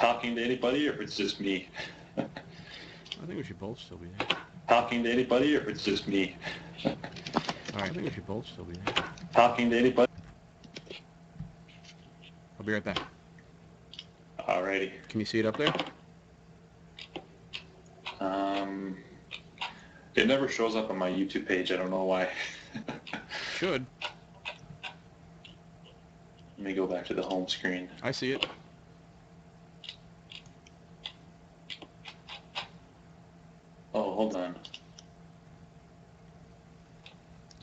Talking to anybody, or if it's just me? I think we should both still be there. Talking to anybody, or if it's just me? All right, I think we should both still be there. Talking to anybody? I'll be right back. Alrighty. Can you see it up there? It never shows up on my YouTube page. I don't know why. Should. Let me go back to the home screen. I see it. Oh, hold on.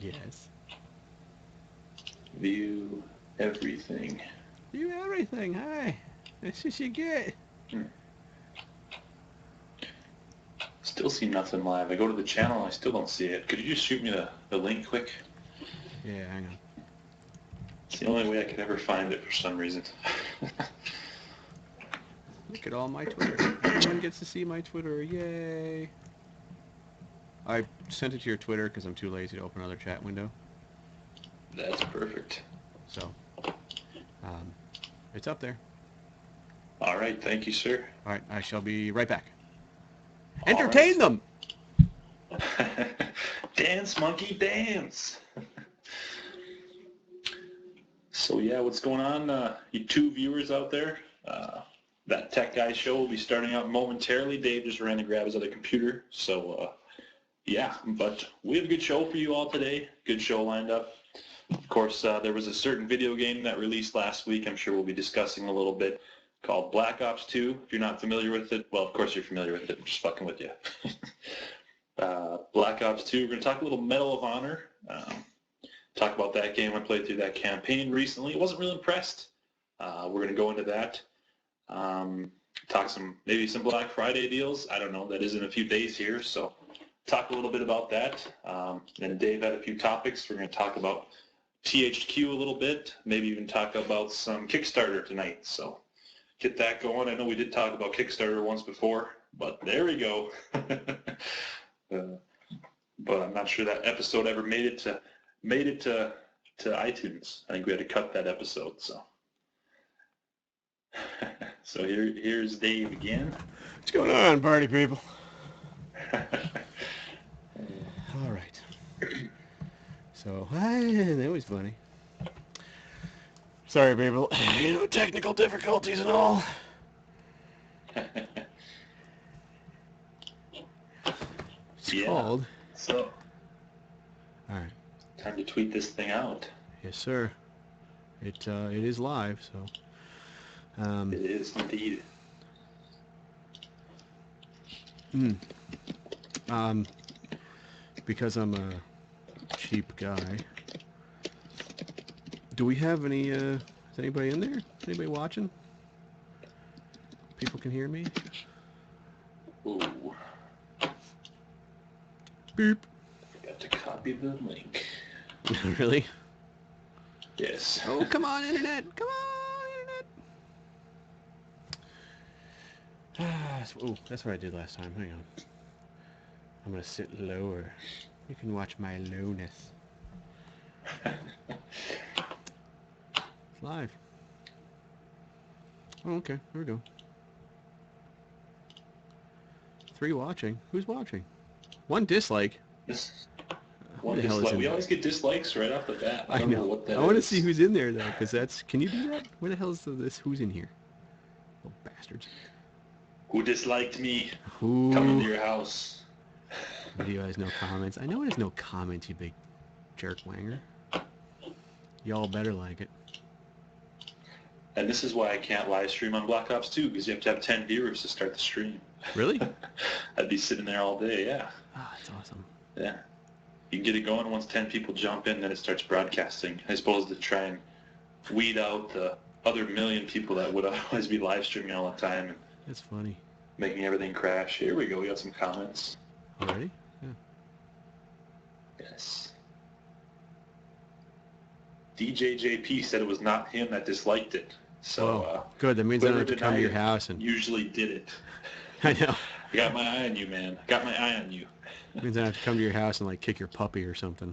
Yes. View everything. View everything. Hi. That's what you get. Still see nothing live. I go to the channel and I still don't see it. Could you just shoot me the link quick? Yeah, hang on. It's the only way I could ever find it for some reason. Look at all my Twitter. Everyone gets to see my Twitter. Yay. I sent it to your Twitter because I'm too lazy to open another chat window. That's perfect. So, it's up there. All right. Thank you, sir. All right, I shall be right back. All Entertain them! Dance, monkey, dance! So yeah, what's going on, you two viewers out there? That Tech Guy show will be starting out momentarily. Dave just ran to grab his other computer. So yeah, but we have a good show for you all today. Good show lined up. Of course, there was a certain video game that released last week. I'm sure we'll be discussing a little bit, called Black Ops 2. If you're not familiar with it, well, of course you're familiar with it. I'm just fucking with you. Black Ops 2. We're going to talk a little Medal of Honor. Talk about that game. I played through that campaign recently. Wasn't real impressed. We're going to go into that. Talk maybe some Black Friday deals. I don't know. That is in a few days here, so talk a little bit about that. And Dave had a few topics. We're going to talk about THQ a little bit. Maybe even talk about some Kickstarter tonight. So get that going. I know we did talk about Kickstarter once before, but there we go. But I'm not sure that episode ever made it to iTunes. I think we had to cut that episode. So so here's Dave again. What's going on, party people? All right. So, that was funny. Sorry, people. Technical difficulties and all. It's called. So. All right. Time to tweet this thing out. Yes, sir. It is live, so. It is indeed. Because I'm a cheap guy. Do we have any? Is anybody in there? Anybody watching? People can hear me. Ooh. Beep. Got to copy the link. Really? Yes. Oh, come on, internet! Come on, internet! Oh, that's what I did last time. Hang on. I'm gonna sit lower. You can watch my lowness. It's live. Oh, okay. Here we go. 3 watching. Who's watching? 1 dislike. One dislike. We always get dislikes right off the bat. I don't know what that is. I want to see who's in there, though, because that's... Can you do that? Where the hell is this? Who's in here? Oh, bastards. Who disliked me? Who? Coming to your house. Video has no comments. I know it has no comments, you big jerk wanger. Y'all better like it. And this is why I can't live stream on Black Ops 2, because you have to have 10 viewers to start the stream. Really? I'd be sitting there all day, yeah. Ah, that's awesome. Yeah. You can get it going once 10 people jump in, then it starts broadcasting. I suppose to try and weed out the other million people that would otherwise be live streaming all the time. And that's funny. Making everything crash. Here we go. We got some comments. Already? Yeah. Yes. DJJP said it was not him that disliked it. So good. That means I don't have to come to your house and usually did it. I know. I got my eye on you, man. Got my eye on you. It means I have to come to your house and like kick your puppy or something.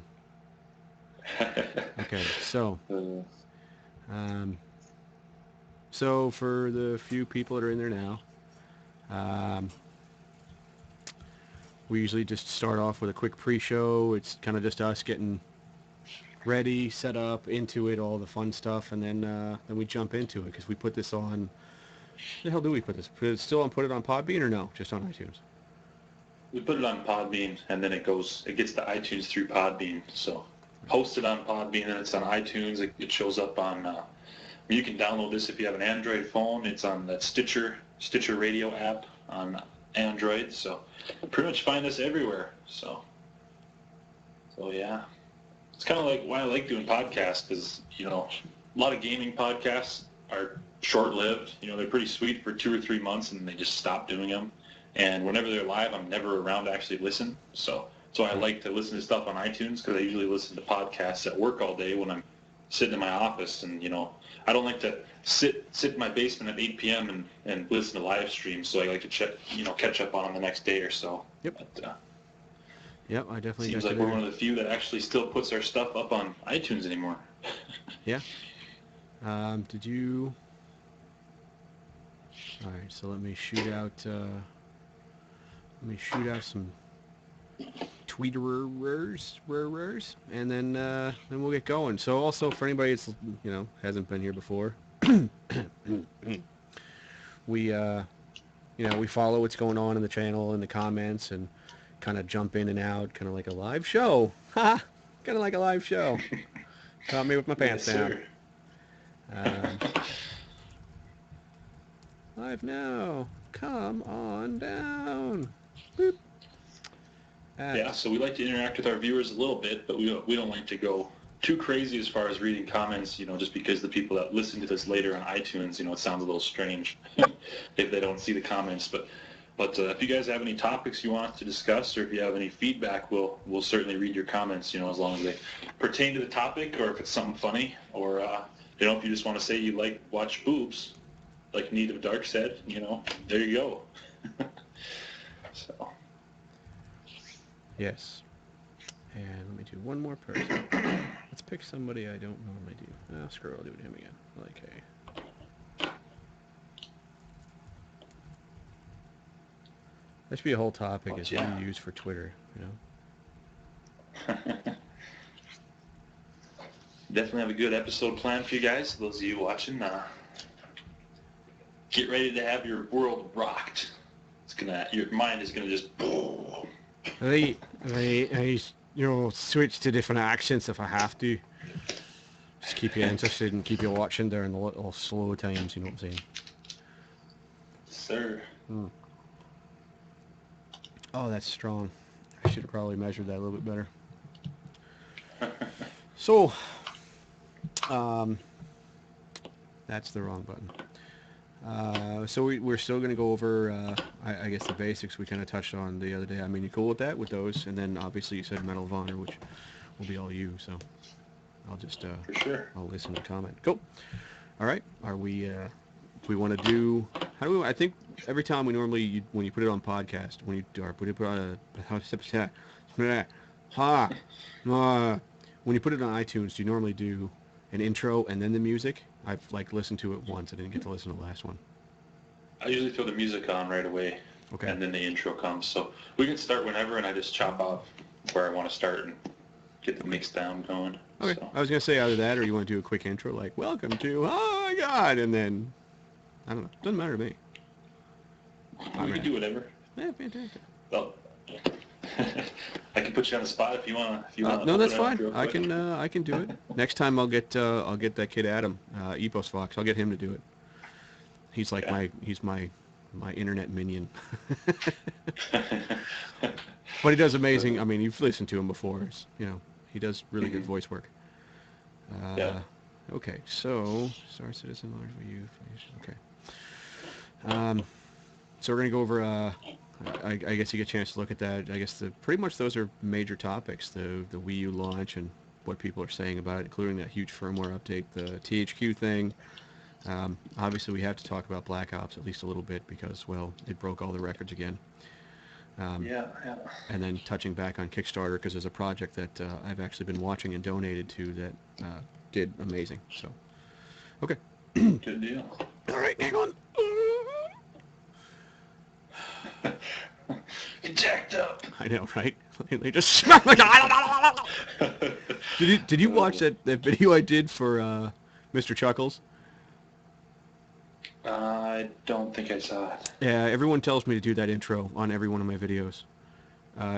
Okay, so So for the few people that are in there now, we usually just start off with a quick pre-show. It's kind of just us getting ready, set up, into it, all the fun stuff, and then we jump into it because we put this on. The hell do we put this? Put it on Podbean or no? Just on iTunes? We put it on Podbean, and then it gets to iTunes through Podbean. So posted on Podbean, and it's on iTunes. It shows up on. You can download this if you have an Android phone. It's on that Stitcher Radio app on Android. So pretty much find us everywhere. So yeah, it's kind of like why I like doing podcasts because a lot of gaming podcasts are short-lived. They're pretty sweet for 2 or 3 months, and they just stop doing them. And whenever they're live, I'm never around to actually listen. So I like to listen to stuff on iTunes because I usually listen to podcasts at work all day when I'm sitting in my office. And, I don't like to sit in my basement at 8 p.m. and listen to live streams. So I like to catch up on them the next day or so. Yep. But, yep, I definitely seems like we're one of the few that actually still puts our stuff up on iTunes anymore. Yeah. Did you... All right, so let me shoot out some tweeterers, and then we'll get going. So also for anybody that's hasn't been here before, we we follow what's going on in the channel and the comments and kind of jump in and out, kind of like a live show. Ha! Kind of like a live show. Caught me with my pants down. Live now. Come on down. Boop. Yeah, so we like to interact with our viewers a little bit, but we don't like to go too crazy as far as reading comments, just because the people that listen to this later on iTunes, it sounds a little strange if they don't see the comments. But if you guys have any topics you want to discuss, or if you have any feedback, we'll certainly read your comments, as long as they pertain to the topic, or if it's something funny, or if you just want to say you watch boobs, like Need of Dark said, there you go. So. Yes. And let me do one more person. Let's pick somebody I don't normally do. Oh, screw it, I'll do it him again. Like, hey. That should be a whole topic, is what do you use for Twitter, Definitely have a good episode planned for you guys. Those of you watching, get ready to have your world rocked. Your mind is gonna just. I switch to different accents if I have to. Just keep you interested and keep you watching during the little slow times, you know what I'm saying? Sir. Oh, that's strong. I should have probably measured that a little bit better. So, that's the wrong button. So we're still going to go over, I guess, the basics we kind of touched on the other day. I mean, you cool with that, with those? And then, obviously, you said Medal of Honor, which will be all you, so I'll just, for sure. I'll listen to comment. Cool. All right. Are we, we want to do, I think every time we normally, when you put it on podcast, when you put it on when you put it on iTunes, do you normally do an intro and then the music? I've listened to it once. I didn't get to listen to the last one. I usually throw the music on right away, okay, and then the intro comes. So we can start whenever, and I just chop off where I want to start and get the mix down going. Okay. So. I was gonna say either that, or you want to do a quick intro, like "Welcome to Oh my God," and then I don't know. Doesn't matter to me. We can do whatever. Yeah, fantastic. Well, I can put you on the spot if you want. No, that's fine. I can do it. Next time I'll get that kid Adam, Epos Fox. I'll get him to do it. He's like my internet minion. But he does amazing. I mean, you've listened to him before. He does really good voice work. Yeah. Okay, so Star Citizen, large Wii-U. Okay. So we're gonna go over. I guess you get a chance to look at that. I guess pretty much those are major topics: the Wii U launch and what people are saying about it, including that huge firmware update, the THQ thing. Obviously, we have to talk about Black Ops at least a little bit because, well, it broke all the records again. Yeah. And then touching back on Kickstarter because there's a project that I've actually been watching and donated to that did amazing. So, okay. Good deal. All right, hang on. Get jacked up. I know, right? They just smack like. Did you watch that video I did for Mr. Chuckles? I don't think I saw it. Yeah, everyone tells me to do that intro on every one of my videos.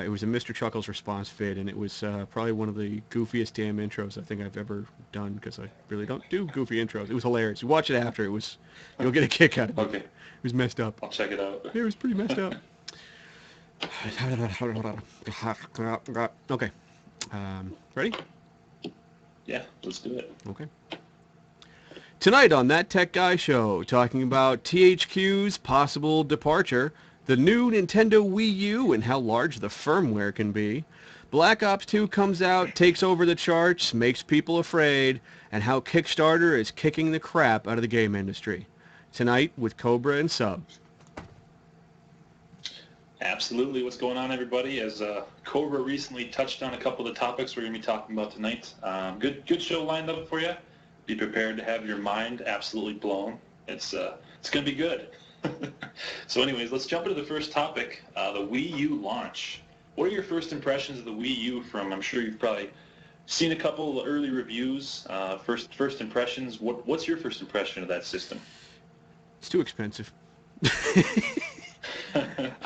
It was a Mr. Chuckles response vid, and it was probably one of the goofiest damn intros I think I've ever done, because I really don't do goofy intros. It was hilarious. You watch it after, you'll get a kick out of it. Okay. It was messed up. I'll check it out. It was pretty messed up. Okay. Ready? Yeah, let's do it. Okay. Tonight on That Tech Guy Show, talking about THQ's possible departure, the new Nintendo Wii U and how large the firmware can be, Black Ops 2 comes out, takes over the charts, makes people afraid, and how Kickstarter is kicking the crap out of the game industry. Tonight with Cobra and Sub. Absolutely. What's going on, everybody? As Cobra recently touched on a couple of the topics we're going to be talking about tonight. Good show lined up for you. Be prepared to have your mind absolutely blown. It's going to be good. So anyways, let's jump into the first topic, the Wii U launch. What are your first impressions of the Wii U from, I'm sure you've probably seen a couple of early reviews, first impressions. What's your first impression of that system? It's too expensive.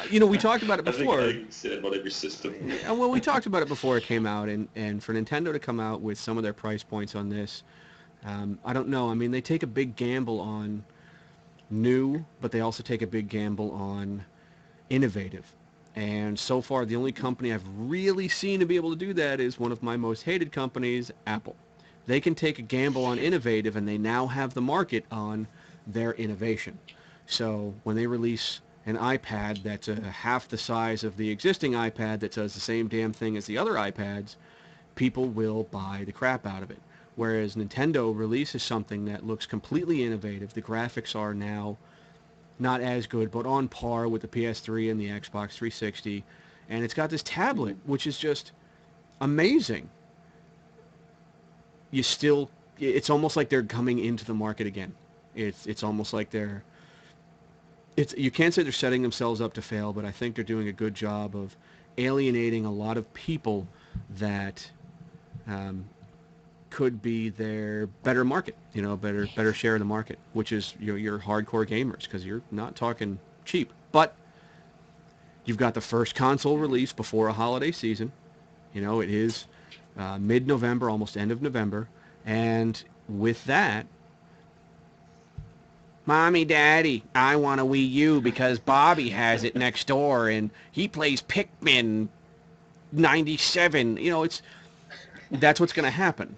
You know, we talked about it before. I think I said about every system. Well, we talked about it before it came out, and for Nintendo to come out with some of their price points on this, I don't know. I mean, they take a big gamble on new, but they also take a big gamble on innovative. And so far, the only company I've really seen to be able to do that is one of my most hated companies, Apple. They can take a gamble on innovative, and they now have the market on their innovation. So when they release an iPad that's half the size of the existing iPad that does the same damn thing as the other iPads, people will buy the crap out of it. Whereas Nintendo releases something that looks completely innovative. The graphics are now not as good, but on par with the PS3 and the Xbox 360. And it's got this tablet, which is just amazing. It's almost like they're coming into the market again. It's almost like you can't say they're setting themselves up to fail, but I think they're doing a good job of alienating a lot of people that could be their better market, better share of the market, which is your hardcore gamers, because you're not talking cheap. But you've got the first console release before a holiday season. It is mid-November, almost end of November, and with that, Mommy, Daddy, I want a Wii U because Bobby has it next door and he plays Pikmin 97. That's what's going to happen.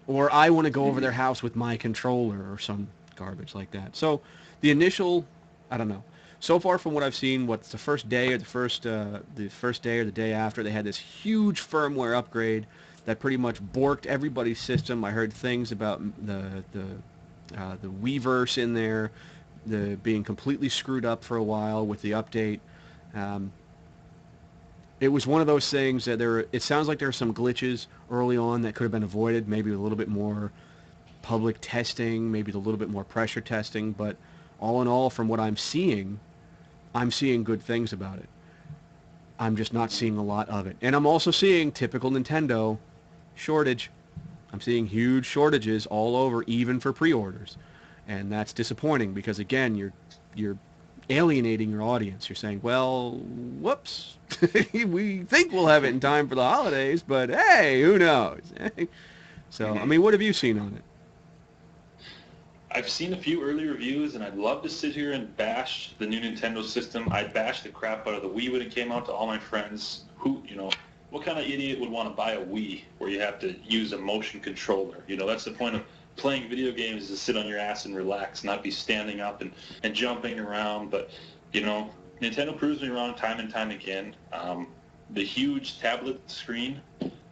Or I want to go over their house with my controller or some garbage like that. So the initial, I don't know. So far from what I've seen, what's the first day or the first day or the day after, they had this huge firmware upgrade that pretty much borked everybody's system. I heard things about the Weverse in there, being completely screwed up for a while with the update. It was one of those things that it sounds like there are some glitches early on that could have been avoided, maybe with a little bit more public testing, maybe a little bit more pressure testing, but all in all, from what I'm seeing good things about it. I'm just not seeing a lot of it. And I'm also seeing typical Nintendo shortage. I'm seeing huge shortages all over, even for pre-orders. And that's disappointing because, again, you're alienating your audience. You're saying, well, whoops, we think we'll have it in time for the holidays, but hey, who knows? So, I mean, what have you seen on it? I've seen a few early reviews, and I'd love to sit here and bash the new Nintendo system. I'd bash the crap out of the Wii when it came out to all my friends. What kind of idiot would want to buy a Wii where you have to use a motion controller? That's the point of playing video games, is to sit on your ass and relax, not be standing up and jumping around. But, Nintendo proves me wrong time and time again. The huge tablet screen,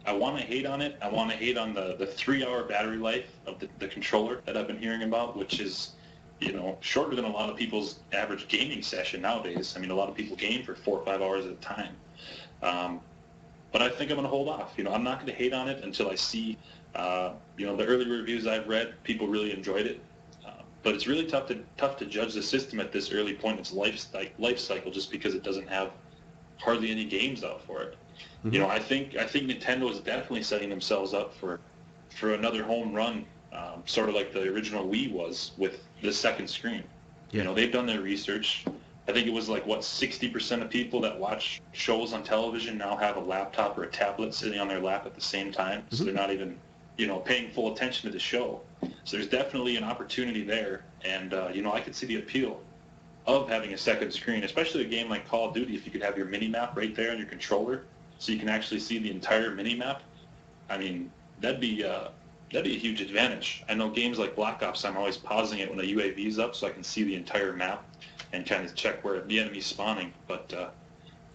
I want to hate on it. I want to hate on the 3-hour battery life of the controller that I've been hearing about, which is, shorter than a lot of people's average gaming session nowadays. I mean, a lot of people game for 4 or 5 hours at a time. But I think I'm going to hold off. I'm not going to hate on it until I see, the early reviews I've read, people really enjoyed it. but it's really tough to judge the system at this early point in its life cycle, just because it doesn't have hardly any games out for it. Mm-hmm. You know, I think Nintendo is definitely setting themselves up for another home run, sort of like the original Wii was with the second screen. Yeah. You know, they've done their research. I think it was like, what, 60% of people that watch shows on television now have a laptop or a tablet sitting on their lap at the same time, so they're not even, you know, paying full attention to the show. So there's definitely an opportunity there, and, you know, I could see the appeal of having a second screen, especially a game like Call of Duty. If you could have your mini-map right there on your controller, so you can actually see the entire mini-map, I mean, that'd be a huge advantage. I know games like Black Ops, I'm always pausing it when a UAV's up so I can see the entire map and kind of check where the enemy's spawning. But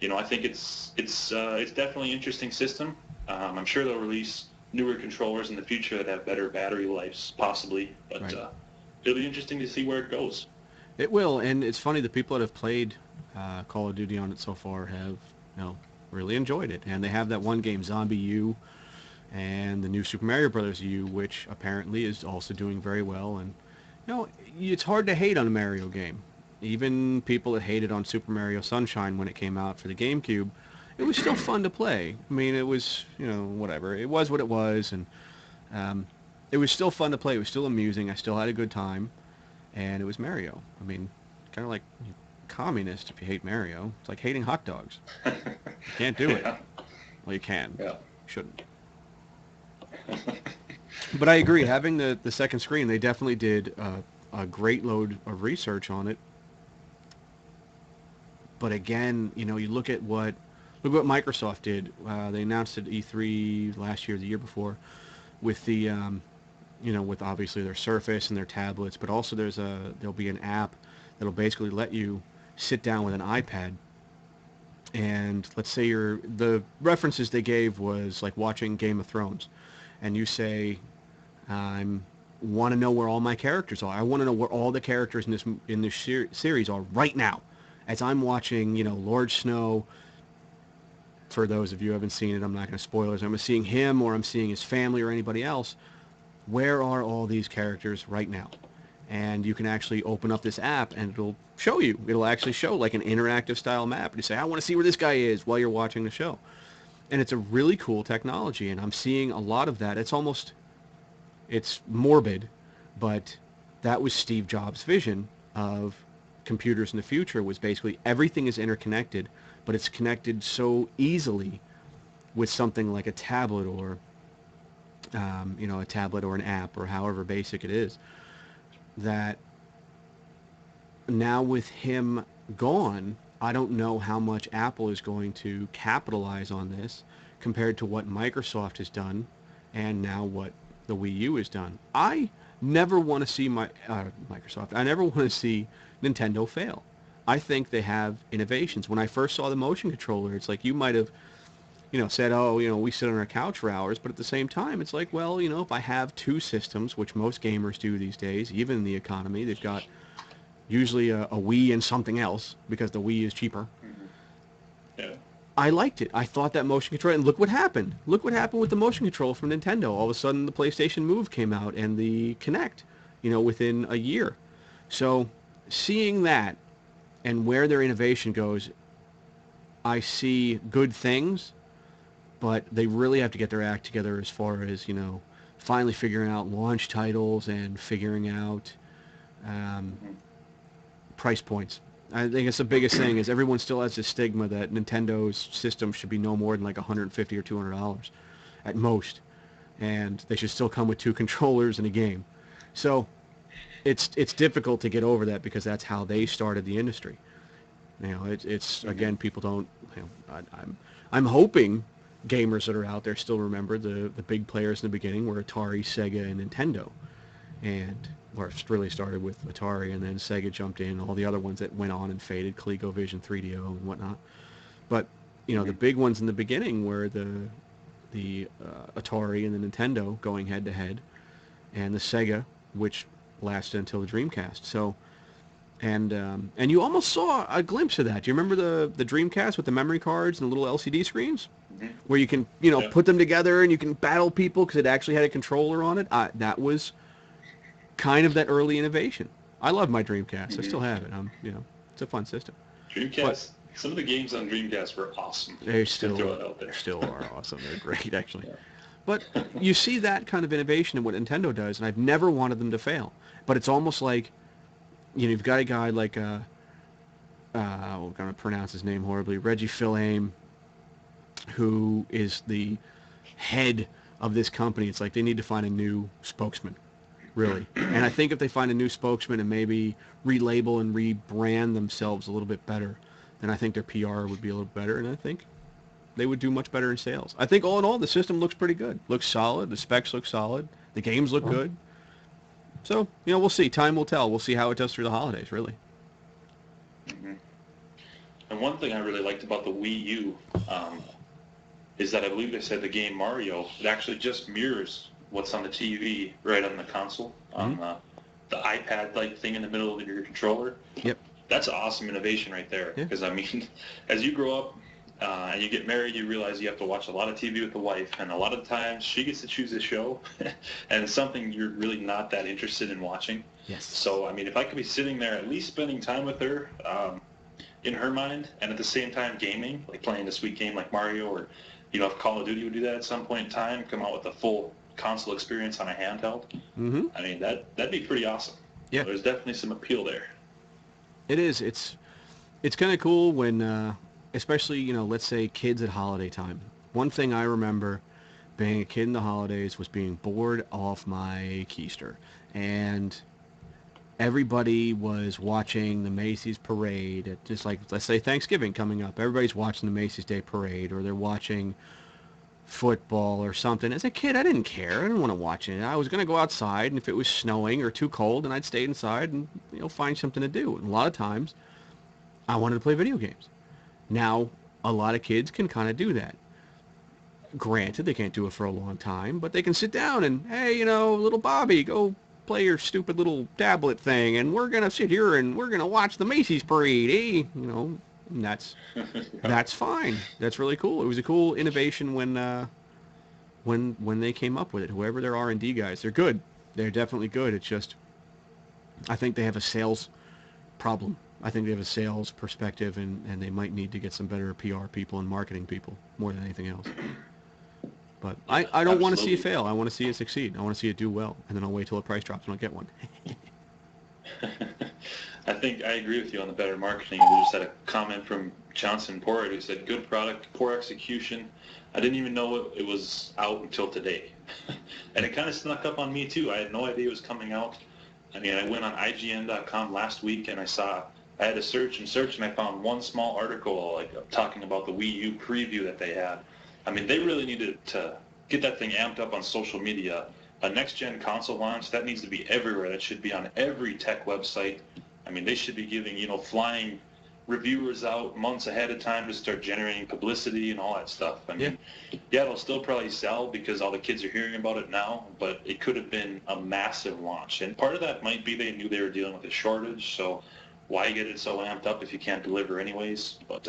you know, I think it's definitely an interesting system. I'm sure they'll release newer controllers in the future that have better battery lives, possibly. But Right. It'll be interesting to see where it goes. It will, and it's funny, the people that have played Call of Duty on it so far have, you know, really enjoyed it. And they have that one game, Zombie U, and the new Super Mario Brothers U, which apparently is also doing very well. And, you know, it's hard to hate on a Mario game. Even people that hated on Super Mario Sunshine when it came out for the GameCube, it was still fun to play. I mean, it was, you know, whatever. It was what it was, and it was still fun to play. It was still amusing. I still had a good time, and it was Mario. I mean, kind of like communist if you hate Mario. It's like hating hot dogs. You can't do it. Yeah. Well, you can. Yeah. You shouldn't. But I agree. Having the second screen, they definitely did a great load of research on it. But again, you know, you look at what Microsoft did. They announced at E3 last year, the year before, with the, you know, with obviously their Surface and their tablets, but also there'll be an app that'll basically let you sit down with an iPad, and let's say the references they gave was like watching Game of Thrones, and you say, I want to know where all my characters are. I want to know where all the characters in this series are right now, as I'm watching, you know, Lord Snow. For those of you who haven't seen it, I'm not going to spoil it. I'm seeing him, or I'm seeing his family, or anybody else. Where are all these characters right now? And you can actually open up this app, and it'll show you. It'll actually show like an interactive style map. And you say, I want to see where this guy is while you're watching the show. And it's a really cool technology, and I'm seeing a lot of that. It's morbid, but that was Steve Jobs' vision of computers in the future, was basically everything is interconnected, but it's connected so easily with something like a tablet or, you know, a tablet or an app or however basic it is, that now with him gone, I don't know how much Apple is going to capitalize on this compared to what Microsoft has done and now what the Wii U has done. I never want to see Microsoft. I never want to see Nintendo fail. I think they have innovations. When I first saw the motion controller, it's like you might have, you know, said, oh, you know, we sit on our couch for hours, but at the same time, it's like, well, you know, if I have two systems, which most gamers do these days, even in the economy, they've got usually a Wii and something else because the Wii is cheaper. Yeah. I liked it. I thought that motion control, and look what happened. Look what happened with the motion control from Nintendo. All of a sudden, the PlayStation Move came out and the Kinect, you know, within a year. So seeing that and where their innovation goes, I see good things, but they really have to get their act together as far as, you know, finally figuring out launch titles and figuring out price points. I think it's the biggest thing is everyone still has this stigma that Nintendo's system should be no more than like $150 or $200 at most, and they should still come with two controllers and a game. So it's difficult to get over that because that's how they started the industry. You know, it's again, people don't. You know, I'm hoping gamers that are out there still remember the big players in the beginning were Atari, Sega, and Nintendo, and where it really started with Atari, and then Sega jumped in, all the other ones that went on and faded, ColecoVision, 3DO, and whatnot. But you know, the big ones in the beginning were the Atari and the Nintendo going head to head, and the Sega, which lasted until the Dreamcast. So, and you almost saw a glimpse of that. Do you remember the Dreamcast with the memory cards and the little LCD screens, where you can, you know, put them together and you can battle people because it actually had a controller on it? That was kind of that early innovation. I love my Dreamcast. I Mm-hmm. still have it. It's a fun system. Dreamcast. But Some of the games on Dreamcast were awesome. they Just gonna throw it out there. still are awesome. They're great, actually. Yeah. But you see that kind of innovation in what Nintendo does, and I've never wanted them to fail. But it's almost like, you've got a guy like, I'm going to pronounce his name horribly, Reggie Fils-Aime, who is the head of this company. It's like they need to find a new spokesman, really. And I think if they find a new spokesman and maybe relabel and rebrand themselves a little bit better, then I think their PR would be a little better, and I think they would do much better in sales. I think all in all, the system looks pretty good. Looks solid. The specs look solid. The games look good. So, we'll see. Time will tell. We'll see how it does through the holidays, really. Mm-hmm. And one thing I really liked about the Wii U is that I believe they said the game Mario, it actually just mirrors what's on the TV right on the console, on the iPad-like thing in the middle of your controller. Yep. That's awesome innovation right there. Because, I mean, as you grow up and you get married, you realize you have to watch a lot of TV with the wife, and a lot of times she gets to choose a show, and it's something you're really not that interested in watching. Yes. So, I mean, if I could be sitting there at least spending time with her in her mind, and at the same time gaming, like playing a sweet game like Mario, or, if Call of Duty would do that at some point in time, come out with a full console experience on a handheld, I mean, that'd be pretty awesome. Yeah. So there's definitely some appeal there. It is. It's kind of cool when, especially, let's say kids at holiday time. One thing I remember being a kid in the holidays was being bored off my keister. And everybody was watching the Macy's parade at, just like, let's say Thanksgiving coming up. Everybody's watching the Macy's Day Parade, or they're watching football or something. As a kid, I didn't care. I didn't want to watch it. I was going to go outside, and if it was snowing or too cold, then I'd stay inside and, find something to do. And a lot of times, I wanted to play video games. Now, a lot of kids can kind of do that. Granted, they can't do it for a long time, but they can sit down and, hey, little Bobby, go play your stupid little tablet thing, and we're going to sit here and we're going to watch the Macy's parade, eh? And that's fine. That's really cool. It was a cool innovation when they came up with it. Whoever their R&D guys, they're good. They're definitely good. It's just, I think they have a sales problem. I think they have a sales perspective, and they might need to get some better PR people and marketing people more than anything else. But I don't want to see it fail. I want to see it succeed. I want to see it do well, and then I'll wait till the price drops and I'll get one. I think I agree with you on the better marketing. We just had a comment from Johnson Porritt who said, good product, poor execution. I didn't even know it was out until today. And it kind of snuck up on me too. I had no idea it was coming out. I mean, I went on IGN.com last week and I had to search and I found one small article talking about the Wii U preview that they had. I mean, they really needed to get that thing amped up on social media. A next-gen console launch, that needs to be everywhere. That should be on every tech website. I mean, they should be giving, flying reviewers out months ahead of time to start generating publicity and all that stuff. I mean, yeah, it'll still probably sell because all the kids are hearing about it now, but it could have been a massive launch. And part of that might be they knew they were dealing with a shortage, so why get it so amped up if you can't deliver anyways? But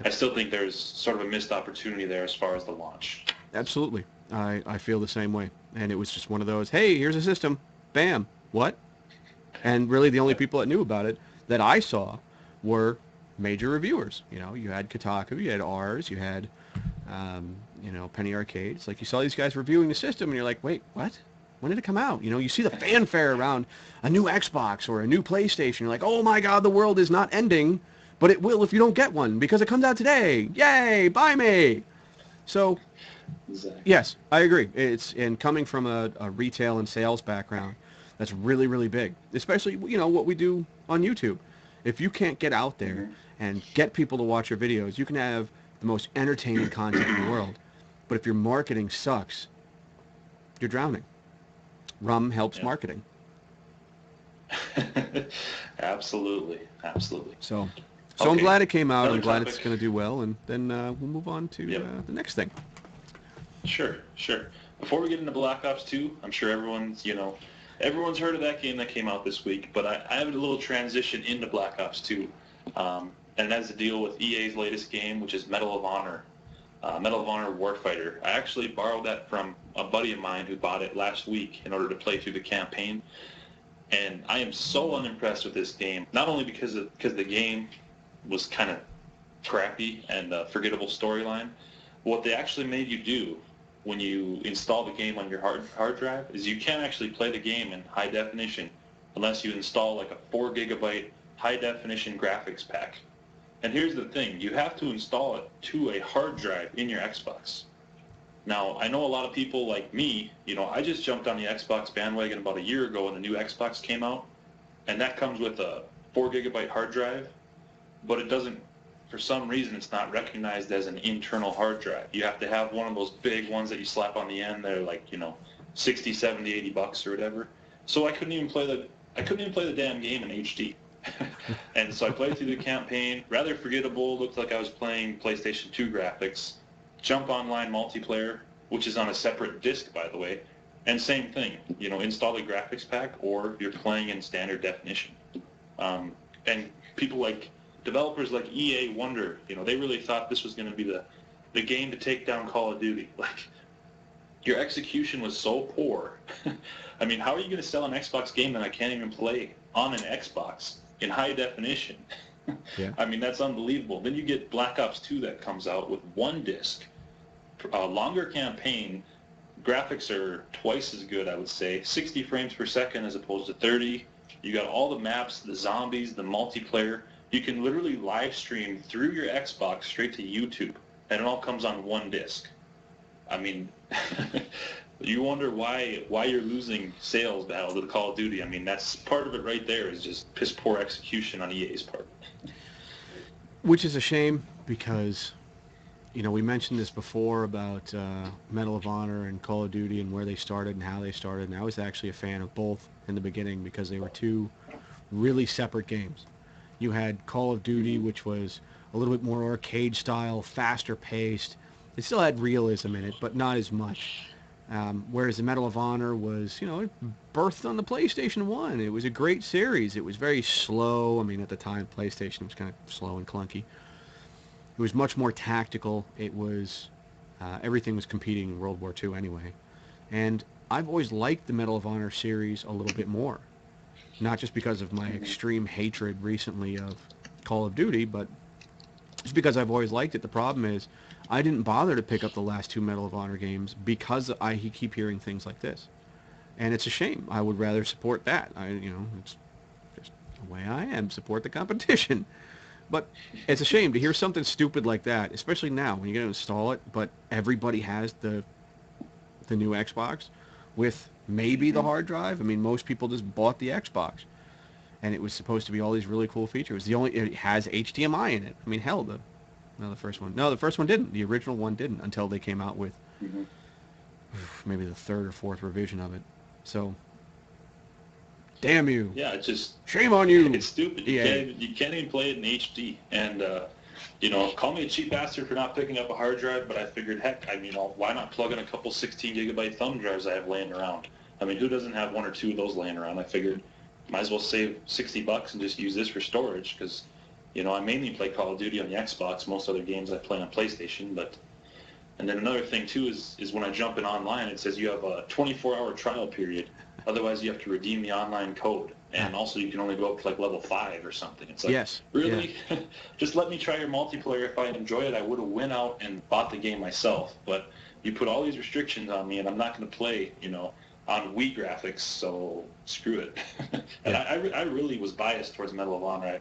I still think there's sort of a missed opportunity there as far as the launch. Absolutely. I feel the same way. And it was just one of those, hey, here's a system. Bam. What? And really the only people that knew about it that I saw were major reviewers. You had Kotaku, you had ours, you had, Penny Arcade. It's like you saw these guys reviewing the system and you're like, wait, what? When did it come out? You see the fanfare around a new Xbox or a new PlayStation. You're like, oh my God, the world is not ending, but it will if you don't get one because it comes out today. Yay, buy me. So, exactly. Yes, I agree. And coming from a retail and sales background, that's really, really big, especially, what we do on YouTube. If you can't get out there and get people to watch your videos, you can have the most entertaining content in the world. But if your marketing sucks, you're drowning. Rum helps marketing. Absolutely. So I'm glad it came out. Another I'm glad topic. It's going to do well, and then we'll move on to the next thing. Sure. Before we get into Black Ops 2, I'm sure everyone's heard of that game that came out this week, but I have a little transition into Black Ops 2, and it has to deal with EA's latest game, which is Medal of Honor Warfighter. I actually borrowed that from a buddy of mine who bought it last week in order to play through the campaign. And I am so unimpressed with this game, not only because the game was kind of crappy and a forgettable storyline. What they actually made you do when you install the game on your hard drive is you can't actually play the game in high definition unless you install like a 4 gigabyte high definition graphics pack. And here's the thing, you have to install it to a hard drive in your Xbox. Now, I know a lot of people like me, I just jumped on the Xbox bandwagon about a year ago when the new Xbox came out, and that comes with a 4 gigabyte hard drive, but it doesn't, for some reason, it's not recognized as an internal hard drive. You have to have one of those big ones that you slap on the end. They're like, 60, 70, 80 bucks or whatever. So I couldn't even play the damn game in HD. And so I played through the campaign, rather forgettable, looked like I was playing PlayStation 2 graphics, jump online multiplayer, which is on a separate disc, by the way, and same thing, install the graphics pack or you're playing in standard definition. And people like, developers like EA wonder, they really thought this was going to be the game to take down Call of Duty. Like, your execution was so poor. I mean, how are you going to sell an Xbox game that I can't even play on an Xbox in high definition? Yeah. I mean, that's unbelievable. Then you get Black Ops 2 that comes out with one disc, a longer campaign, graphics are twice as good, I would say, 60 frames per second as opposed to 30. You got all the maps, the zombies, the multiplayer. You can literally live stream through your Xbox straight to YouTube, and it all comes on one disc. I mean, you wonder why you're losing sales battle to the Call of Duty. I mean, that's part of it right there, is just piss poor execution on EA's part. Which is a shame because, we mentioned this before about Medal of Honor and Call of Duty and where they started and how they started, and I was actually a fan of both in the beginning because they were two really separate games. You had Call of Duty, which was a little bit more arcade style, faster paced. It still had realism in it, but not as much. Whereas the Medal of Honor was, it birthed on the PlayStation 1. It was a great series. It was very slow. I mean, at the time, PlayStation was kind of slow and clunky. It was much more tactical. It was, everything was competing in World War II anyway. And I've always liked the Medal of Honor series a little bit more. Not just because of my extreme hatred recently of Call of Duty, but just because I've always liked it. The problem is I didn't bother to pick up the last two Medal of Honor games because I keep hearing things like this. And it's a shame. I would rather support that. It's just the way I am. Support the competition. But it's a shame to hear something stupid like that, especially now when you're going to install it, but everybody has the new Xbox with maybe the hard drive. I mean, most people just bought the Xbox, and it was supposed to be all these really cool features. It has HDMI in it. I mean, hell, the first one didn't. The original one didn't until they came out with maybe the third or fourth revision of it. So, damn you. Yeah, it's just... Shame on you. It's stupid. You can't even play it in HD. And, call me a cheap bastard for not picking up a hard drive, but I figured, heck, why not plug in a couple 16 gigabyte thumb drives I have laying around? I mean, who doesn't have one or two of those laying around? I figured, might as well save $60 and just use this for storage, because, I mainly play Call of Duty on the Xbox. Most other games I play on PlayStation, but... And then another thing, too, is when I jump in online, it says you have a 24-hour trial period. Otherwise, you have to redeem the online code. And also, you can only go up to, like, level 5 or something. It's like, yes. Really? Yeah. Just let me try your multiplayer. If I enjoy it, I would have went out and bought the game myself. But you put all these restrictions on me, and I'm not going to play, on Wii graphics, so screw it. And I really was biased towards Medal of Honor.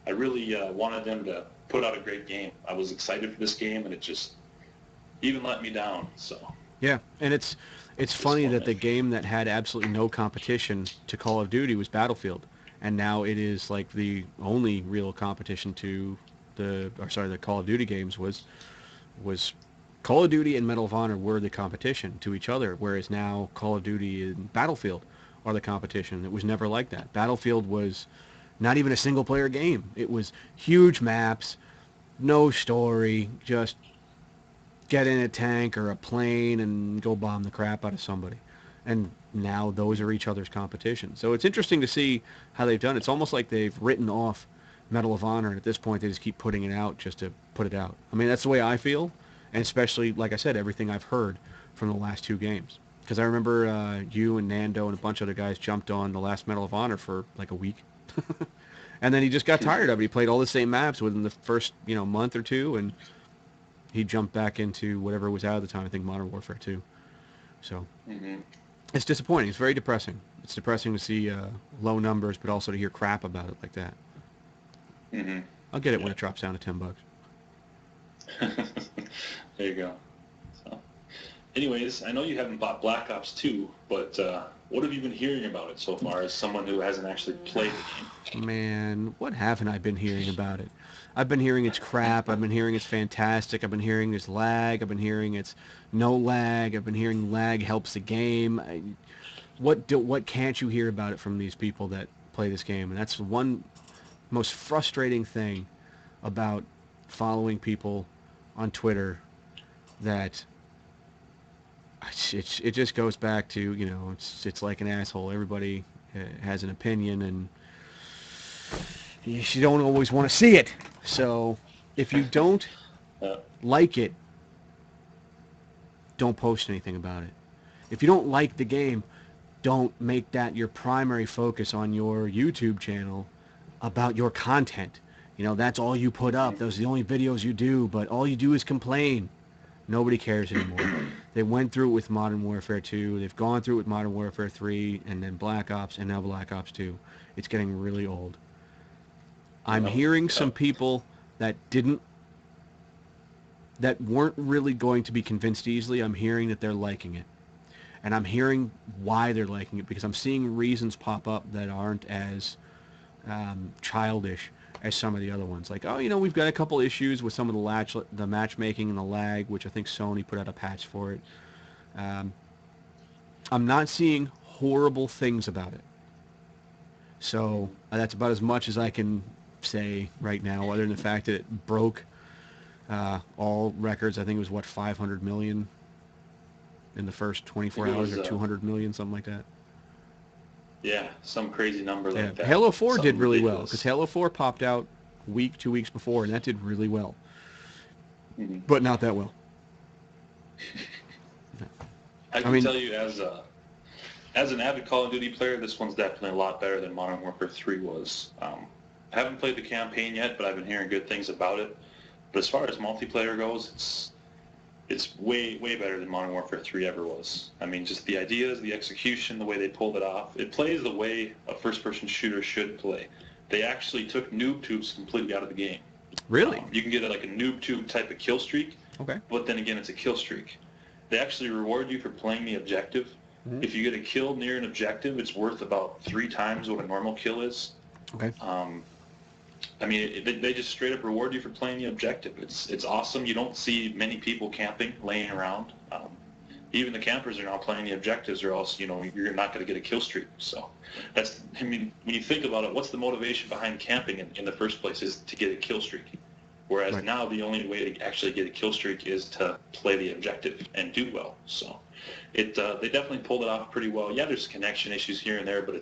I really wanted them to put out a great game. I was excited for this game, and it just even let me down. So yeah, and it's funny that the game that had absolutely no competition to Call of Duty was Battlefield, and now it is like the only real competition to the Call of Duty games was Call of Duty and Medal of Honor were the competition to each other, whereas now Call of Duty and Battlefield are the competition. It was never like that. Battlefield was not even a single-player game. It was huge maps, no story, just get in a tank or a plane and go bomb the crap out of somebody. And now those are each other's competition. So it's interesting to see how they've done. It's almost like they've written off Medal of Honor, and at this point they just keep putting it out just to put it out. I mean, that's the way I feel, and especially, like I said, everything I've heard from the last two games. Because I remember you and Nando and a bunch of other guys jumped on the last Medal of Honor for like a week. And then he just got tired of it. He played all the same maps within the first, month or two, and he jumped back into whatever was out at the time. I think Modern Warfare 2. So it's disappointing. It's very depressing. It's depressing to see low numbers, but also to hear crap about it like that. I'll get it when it drops down to $10. There you go. So, anyways, I know you haven't bought Black Ops 2, but what have you been hearing about it so far as someone who hasn't actually played the game? Man, what haven't I been hearing about it? I've been hearing it's crap. I've been hearing it's fantastic. I've been hearing there's lag. I've been hearing it's no lag. I've been hearing lag helps the game. What can't you hear about it from these people that play this game? And that's one most frustrating thing about following people on Twitter, that it just goes back to, it's like an asshole. Everybody has an opinion, and you don't always want to see it. So if you don't like it, don't post anything about it. If you don't like the game, don't make that your primary focus on your YouTube channel about your content. That's all you put up. Those are the only videos you do, but all you do is complain. Nobody cares anymore. They went through it with Modern Warfare 2. They've gone through it with Modern Warfare 3, and then Black Ops, and now Black Ops 2. It's getting really old. I'm hearing some people that weren't really going to be convinced easily. I'm hearing that they're liking it. And I'm hearing why they're liking it, because I'm seeing reasons pop up that aren't as childish as some of the other ones. Like, we've got a couple issues with some of the matchmaking and the lag, which I think Sony put out a patch for it. I'm not seeing horrible things about it. So that's about as much as I can say right now, other than the fact that it broke all records. I think it was, 500 million in the first 24 hours, or 200 million, something like that. Yeah, some crazy number like that. Halo 4 did really well, ridiculous. because Halo 4 popped out 2 weeks before, and that did really well. But not that well. I can tell you, as an avid Call of Duty player, this one's definitely a lot better than Modern Warfare 3 was. I haven't played the campaign yet, but I've been hearing good things about it. But as far as multiplayer goes, it's way better than Modern Warfare 3 ever was. I mean, just the ideas, the execution, the way they pulled it off. It plays the way a first-person shooter should play. They actually took noob tubes completely out of the game. Really? You can get a noob tube type of kill streak, Okay. but then again, it's a kill streak. They actually reward you for playing the objective. If you get a kill near an objective, it's worth about 3 times what a normal kill is. Okay. I mean, they just straight up reward you for playing the objective. It's awesome. You don't see many people camping, laying around. Even the campers are now playing the objectives, or else you're not going to get a kill streak. So when you think about it, what's the motivation behind camping in the first place is to get a kill streak. Whereas now the only way to actually get a kill streak is to play the objective and do well. So they definitely pulled it off pretty well. Yeah, there's connection issues here and there, but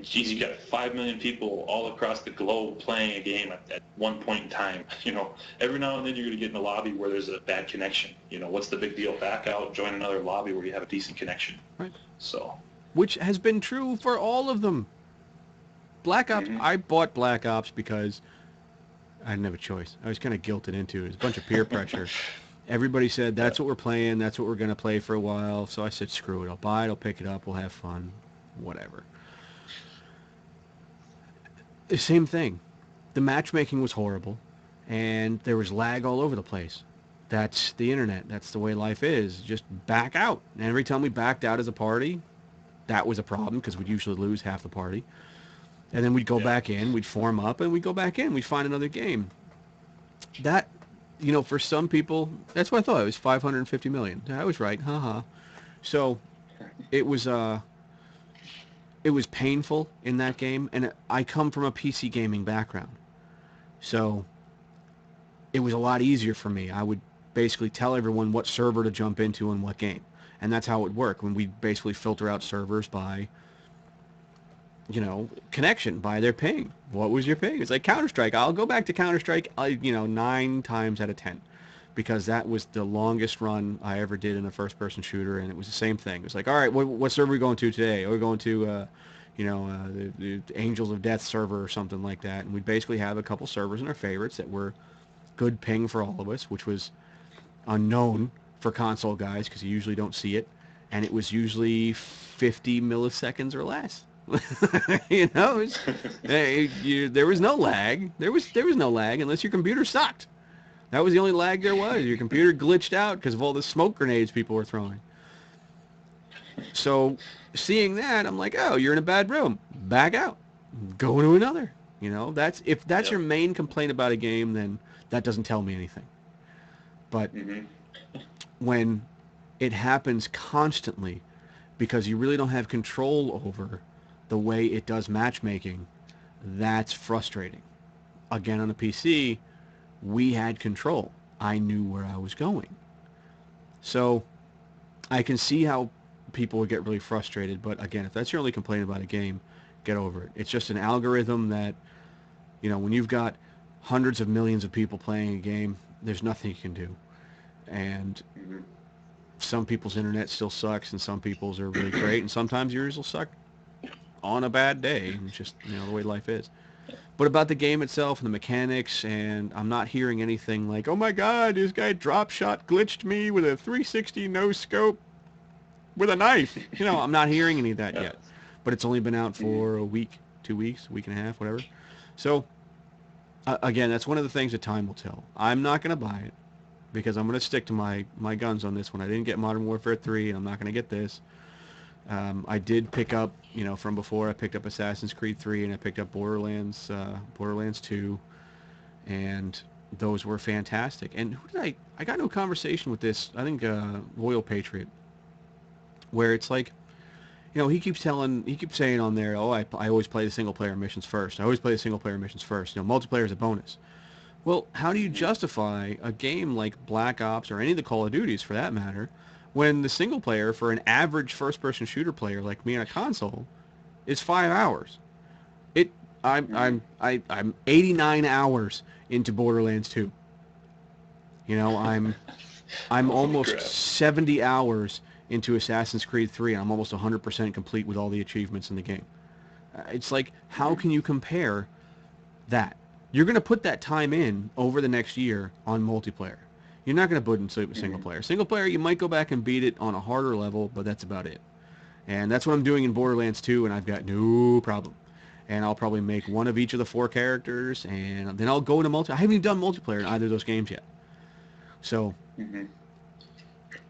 geez, you got 5 million people all across the globe playing a game at one point in time. Every now and then you're going to get in a lobby where there's a bad connection. What's the big deal? Back out, join another lobby where you have a decent connection. Right. So, which has been true for all of them. Black Ops, I bought Black Ops because I didn't have a choice. I was kind of guilted into it. It was a bunch of peer pressure. Everybody said, that's what we're playing, that's what we're going to play for a while. So I said, screw it. I'll buy it, I'll pick it up, we'll have fun, whatever. The same thing. The matchmaking was horrible, and there was lag all over the place. That's the internet. That's the way life is. Just back out. And every time we backed out as a party, that was a problem, because we'd usually lose half the party. And then we'd go back in, we'd form up, and we'd go back in. We'd find another game. That, for some people, that's what I thought. It was 550 million. I was right. Haha. So it was painful in that game, and I come from a PC gaming background. So it was a lot easier for me. I would basically tell everyone what server to jump into and what game. And that's how it would work. When we basically filter out servers by, connection, by their ping. What was your ping? It's like Counter-Strike. I'll go back to Counter-Strike, 9 times out of 10. because that was the longest run I ever did in a first-person shooter, and it was the same thing. It was like, all right, what server are we going to today? We're going to, the Angels of Death server or something like that, and we'd basically have a couple servers in our favorites that were good ping for all of us, which was unknown for console guys because you usually don't see it, and it was usually 50 milliseconds or less. You know, there was no lag. There was no lag unless your computer sucked. That was the only lag there was. Your computer glitched out because of all the smoke grenades people were throwing. So seeing that, I'm like, oh, you're in a bad room. Back out. Go to another. You know, if that's your main complaint about a game, then that doesn't tell me anything. But when it happens constantly because you really don't have control over the way it does matchmaking, that's frustrating. Again, on a PC, we had control. I knew where I was going. So I can see how people would get really frustrated, but again, if that's your only complaint about a game, get over it. It's just an algorithm that, when you've got hundreds of millions of people playing a game, there's nothing you can do. And some people's internet still sucks, and some people's are really great, and sometimes yours will suck on a bad day. It's just, the way life is. But about the game itself and the mechanics, and I'm not hearing anything like, oh my god, this guy drop shot glitched me with a 360 no scope with a knife. I'm not hearing any of that yet. But it's only been out for a week, 2 weeks, a week and a half, whatever. So, again, that's one of the things that time will tell. I'm not going to buy it because I'm going to stick to my guns on this one. I didn't get Modern Warfare 3, and I'm not going to get this. I did pick up, from before, I picked up Assassin's Creed 3, and I picked up Borderlands 2, and those were fantastic. And who did I got into a conversation with this, I think, Loyal Patriot, where it's like, he keeps saying on there, oh, I always play the single-player missions first. I always play the single-player missions first. Multiplayer is a bonus. Well, how do you justify a game like Black Ops or any of the Call of Duties, for that matter, when the single player for an average first-person shooter player like me on a console is 5 hours? I'm 89 hours into Borderlands 2. I'm almost 70 hours into Assassin's Creed 3, and I'm almost 100% complete with all the achievements in the game. It's like, how can you compare that? You're going to put that time in over the next year on multiplayer. You're not going to put it in single player. Single player, you might go back and beat it on a harder level, but that's about it. And that's what I'm doing in Borderlands 2, and I've got no problem. And I'll probably make one of each of the 4 characters, and then I'll go into multiplayer. I haven't even done multiplayer in either of those games yet. So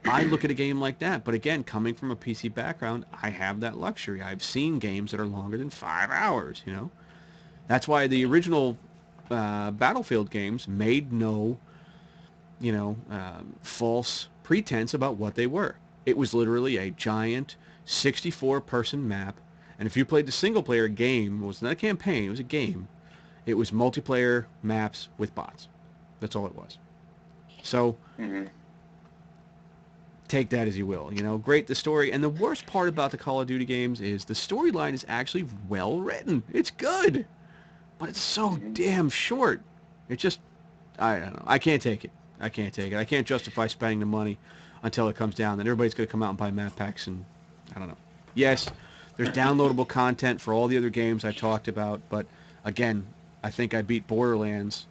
I look at a game like that. But again, coming from a PC background, I have that luxury. I've seen games that are longer than 5 hours, That's why the original Battlefield games made no false pretense about what they were. It was literally a giant 64-person map, and if you played the single-player game, it was not a campaign, it was a game. It was multiplayer maps with bots. That's all it was. So, take that as you will. Great, the story. And the worst part about the Call of Duty games is the storyline is actually well written. It's good, but it's so damn short. It just, I don't know. I can't take it. I can't justify spending the money until it comes down. Then everybody's going to come out and buy map packs, and I don't know. Yes, there's downloadable content for all the other games I talked about, but again, I think I beat Borderlands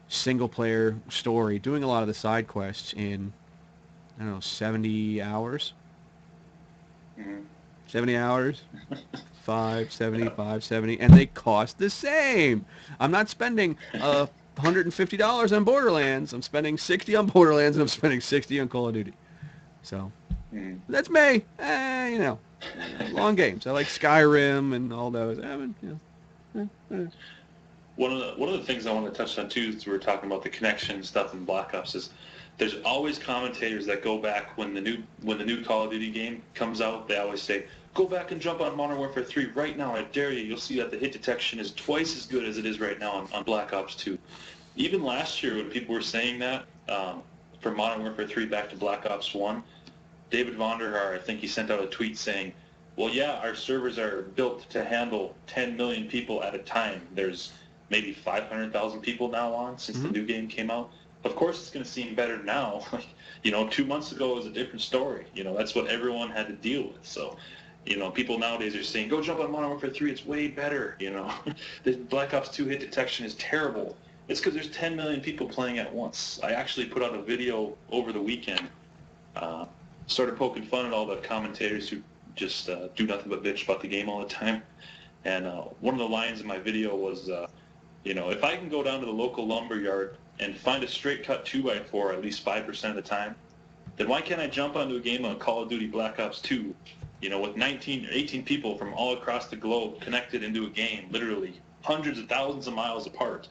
single-player story, doing a lot of the side quests in, 70 hours? 70 hours? 570, and they cost the same. I'm not spending $150 on Borderlands. I'm spending $60 on Borderlands, and I'm spending $60 on Call of Duty. So that's me. Long games. I like Skyrim and all those. One of the things I want to touch on too, is we were talking about the connection stuff in Black Ops, is there's always commentators that go back when the new Call of Duty game comes out. They always say, go back and jump on Modern Warfare 3 right now. I dare you. You'll see that the hit detection is twice as good as it is right now on Black Ops 2. Even last year when people were saying that, from Modern Warfare 3 back to Black Ops 1, David Vonderhaar, I think he sent out a tweet saying, well, yeah, our servers are built to handle 10 million people at a time. There's maybe 500,000 people now on since the new game came out. of course it's going to seem better now. 2 months ago was a different story. That's what everyone had to deal with. So, people nowadays are saying, go jump on Modern Warfare 3, it's way better. The Black Ops 2 hit detection is terrible. It's because there's 10 million people playing at once. I actually put out a video over the weekend, started poking fun at all the commentators who just do nothing but bitch about the game all the time. And one of the lines in my video was, if I can go down to the local lumber yard and find a straight cut 2x4 at least 5% of the time, then why can't I jump onto a game on Call of Duty Black Ops 2, with 19 or 18 people from all across the globe connected into a game, literally hundreds of thousands of miles apart,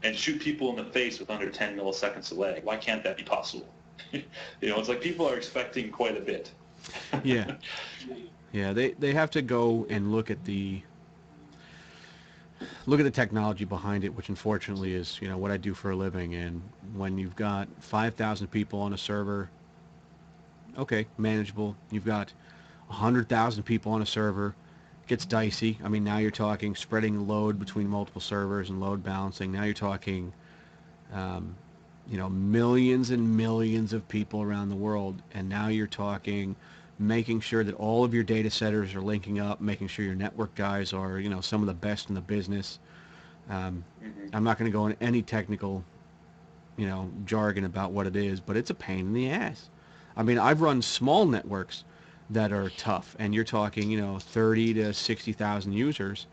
and shoot people in the face with under 10 milliseconds of lag? Why can't that be possible? It's like people are expecting quite a bit. Yeah. Yeah, they have to go and look at the technology behind it, which unfortunately is, what I do for a living. And when you've got 5,000 people on a server, okay, manageable. You've got 100,000 people on a server, it gets dicey. I mean, now you're talking spreading load between multiple servers and load balancing. Now you're talking, millions and millions of people around the world. And now you're talking making sure that all of your data centers are linking up, making sure your network guys are, some of the best in the business. I'm not going to go into any technical, jargon about what it is, but it's a pain in the ass. I mean, I've run small networks that are tough, and you're talking, 30 to 60,000 users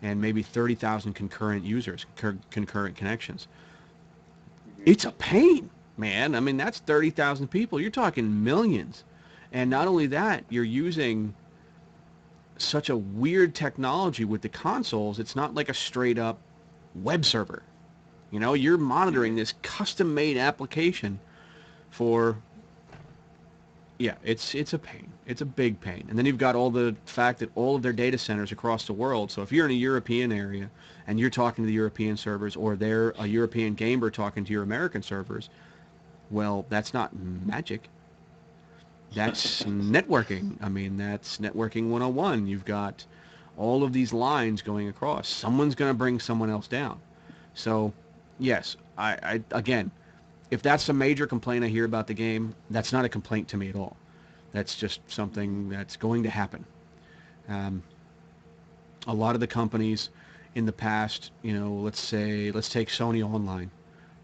and maybe 30,000 concurrent users, concurrent connections. It's a pain, man. I mean, that's 30,000 people. You're talking millions. And not only that, you're using such a weird technology with the consoles. It's not like a straight up web server. You're monitoring this custom-made application for, it's a pain. It's a big pain. And then you've got all the fact that all of their data centers across the world. So if you're in a European area and you're talking to the European servers, or they're a European gamer talking to your American servers, well, that's not magic. That's networking. I mean, that's networking 101. You've got all of these lines going across. Someone's going to bring someone else down. So, yes, I again, if that's a major complaint I hear about the game, that's not a complaint to me at all. That's just something that's going to happen. A lot of the companies in the past, let's take Sony Online,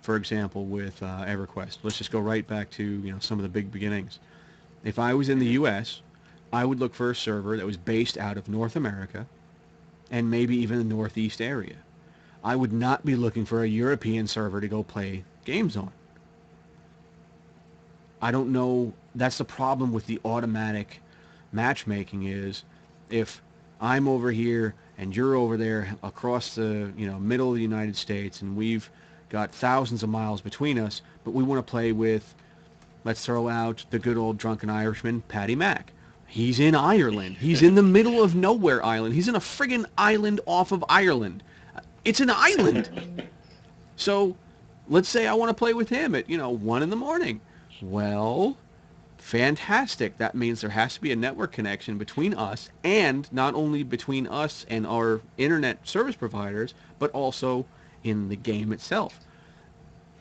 for example, with EverQuest. Let's just go right back to, some of the big beginnings. If I was in the U.S., I would look for a server that was based out of North America and maybe even the Northeast area. I would not be looking for a European server to go play games on. I don't know. That's the problem with the automatic matchmaking is if I'm over here and you're over there across the middle of the United States and we've got thousands of miles between us, but we want to play with, let's throw out the good old drunken Irishman, Paddy Mac. He's in Ireland. He's in the middle of nowhere island. He's in a friggin' island off of Ireland. It's an island. So let's say I want to play with him at, 1 in the morning. Well, fantastic. That means there has to be a network connection between us, and not only between us and our internet service providers, but also in the game itself.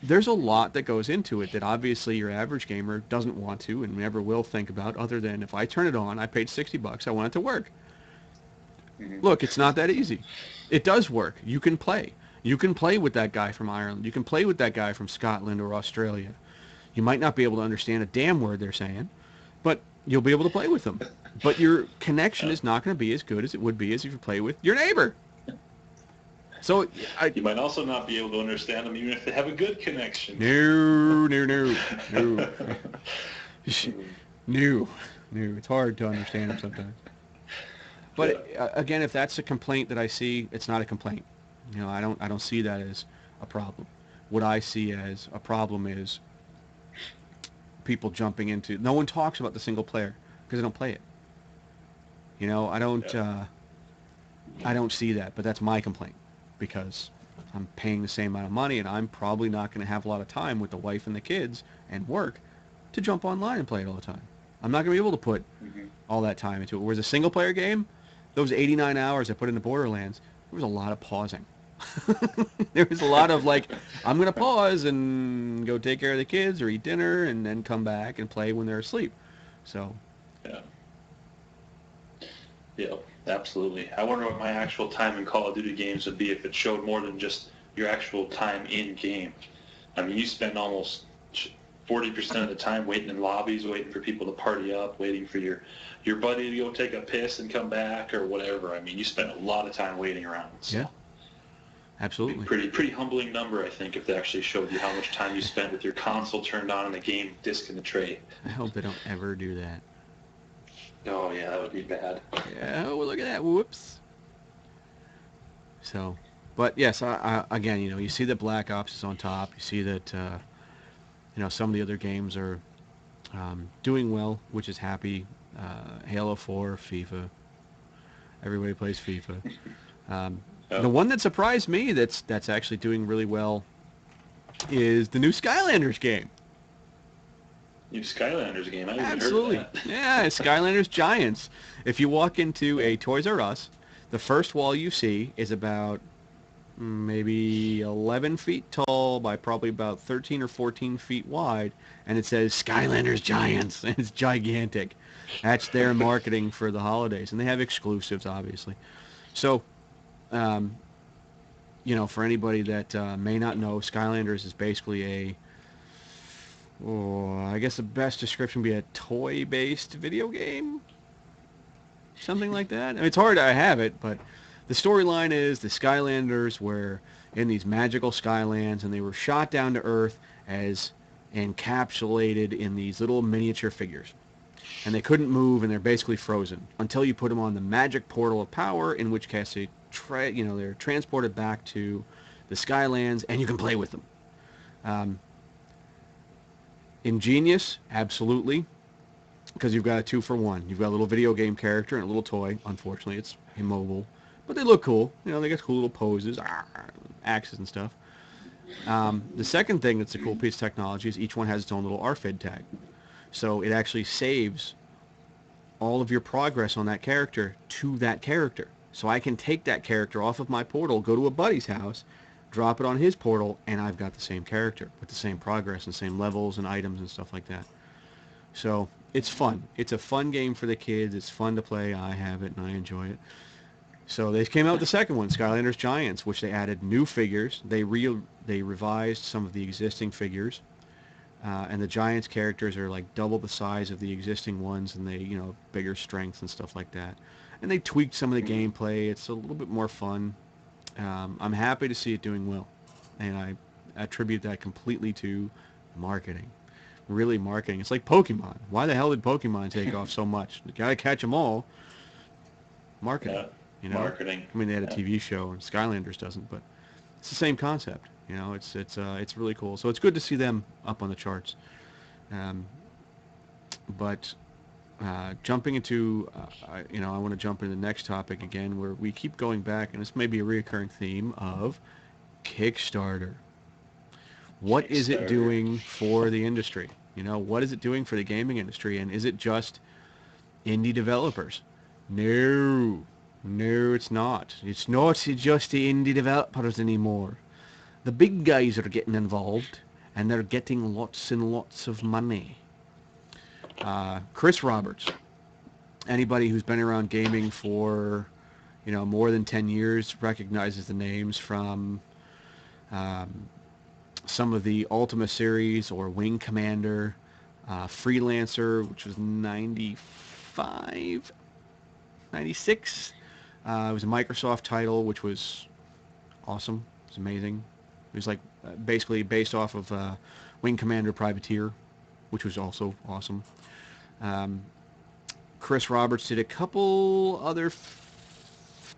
There's a lot that goes into it that obviously your average gamer doesn't want to and never will think about, other than if I turn it on, I paid $60, I want it to work. Look, it's not that easy. It does work. You can play. You can play with that guy from Ireland. You can play with that guy from Scotland or Australia. You might not be able to understand a damn word they're saying, but you'll be able to play with them. But your connection is not going to be as good as it would be as if you play with your neighbor. So you might also not be able to understand them even if they have a good connection. No. It's hard to understand them sometimes. But again, if that's a complaint that I see, it's not a complaint. I don't see that as a problem. What I see as a problem is people jumping into. No one talks about the single player because they don't play it. I don't see that, but that's my complaint. Because I'm paying the same amount of money, and I'm probably not going to have a lot of time with the wife and the kids and work to jump online and play it all the time. I'm not going to be able to put all that time into it. Whereas a single-player game, those 89 hours I put into Borderlands, there was a lot of pausing. There was a lot of like, I'm going to pause and go take care of the kids or eat dinner and then come back and play when they're asleep. So, Yeah. Yeah, absolutely. I wonder what my actual time in Call of Duty games would be if it showed more than just your actual time in game. I mean, you spend almost 40% of the time waiting in lobbies, waiting for people to party up, waiting for your buddy to go take a piss and come back or whatever. I mean, you spend a lot of time waiting around. yeah, So it'd be absolutely. pretty humbling number, I think, if they actually showed you how much time you spent with your console turned on and the game disc in the tray. I hope they don't ever do that. Oh yeah, that would be bad. Yeah, oh, look at that. Whoops. So, but yes, again, you know, you see that Black Ops is on top. You see that, you know, some of the other games are doing well, which is happy. Halo 4, FIFA. Everybody plays FIFA. The Oh, one that surprised me that's actually doing really well is the new Skylanders game. new Skylanders game. I haven't even heard of Absolutely. that. Yeah, Skylanders Giants. If you walk into a Toys R Us, the first wall you see is about maybe 11 feet tall by probably about 13 or 14 feet wide, and it says Skylanders Giants, and it's gigantic. That's their marketing for the holidays, and they have exclusives, obviously. So, um, you know, for anybody that may not know, Skylanders is basically I guess the best description would be a toy-based video game, something like that. I mean, it's hard to have it, but the storyline is the Skylanders were in these magical skylands, and they were shot down to Earth as encapsulated in these little miniature figures. And they couldn't move, and they're basically frozen until you put them on the magic portal of power, in which case they're transported back to the Skylands, and you can play with them. Um, ingenious, absolutely, because you've got a 2-for-1. You've got a little video game character and a little toy. Unfortunately, it's immobile, but they look cool. You know, they got cool little poses, axes and stuff. The second thing that's a cool piece of technology is each one has its own little RFID tag. So it actually saves all of your progress on that character to that character. So I can take that character off of my portal, go to a buddy's house, drop it on his portal, and I've got the same character with the same progress and same levels and items and stuff like that. So it's fun. It's a fun game for the kids. It's fun to play. I have it and I enjoy it. So they came out with the second one, Skylanders Giants, which they added new figures. They revised some of the existing figures. And the Giants characters are like double the size of the existing ones, and they, you know, bigger strength and stuff like that. And they tweaked some of the gameplay. It's a little bit more fun. I'm happy to see it doing well, and I attribute that completely to marketing. Really marketing. It's like Pokemon. Why the hell did Pokemon take off so much? You gotta catch them all. Marketing. Yeah, You know. marketing. I mean, they had a Yeah. TV show, and Skylanders doesn't, but it's the same concept. You know, it's really cool. So it's good to see them up on the charts. Um, but jumping into, you know, I want to jump into the next topic again, where we keep going back, and this may be a recurring theme of Kickstarter. What is it Kickstarter. doing for the industry? You know, what is it doing for the gaming industry? And is it just indie developers? No, no, it's not. It's not just the indie developers anymore. The big guys are getting involved, and they're getting lots and lots of money. Chris Roberts. Anybody who's been around gaming for, you know, more than 10 years recognizes the names from um, some of the Ultima series or Wing Commander, Freelancer, which was 95, 96. It was a Microsoft title, which was awesome. It was amazing. It was like basically based off of Wing Commander Privateer, which was also awesome. Um, Chris Roberts did a couple other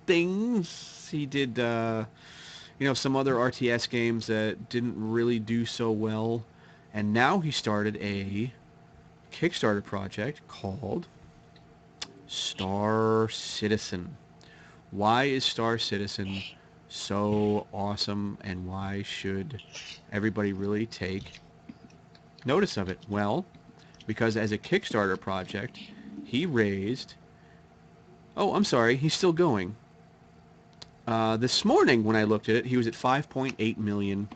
things. He did, you know, some other RTS games that didn't really do so well. And now he started a Kickstarter project called Star Citizen. Why is Star Citizen so awesome, and why should everybody really take notice of it? Well, because as a Kickstarter project, he raised... Oh, I'm sorry, he's still going. This morning when I looked at it, he was at $5.8 million.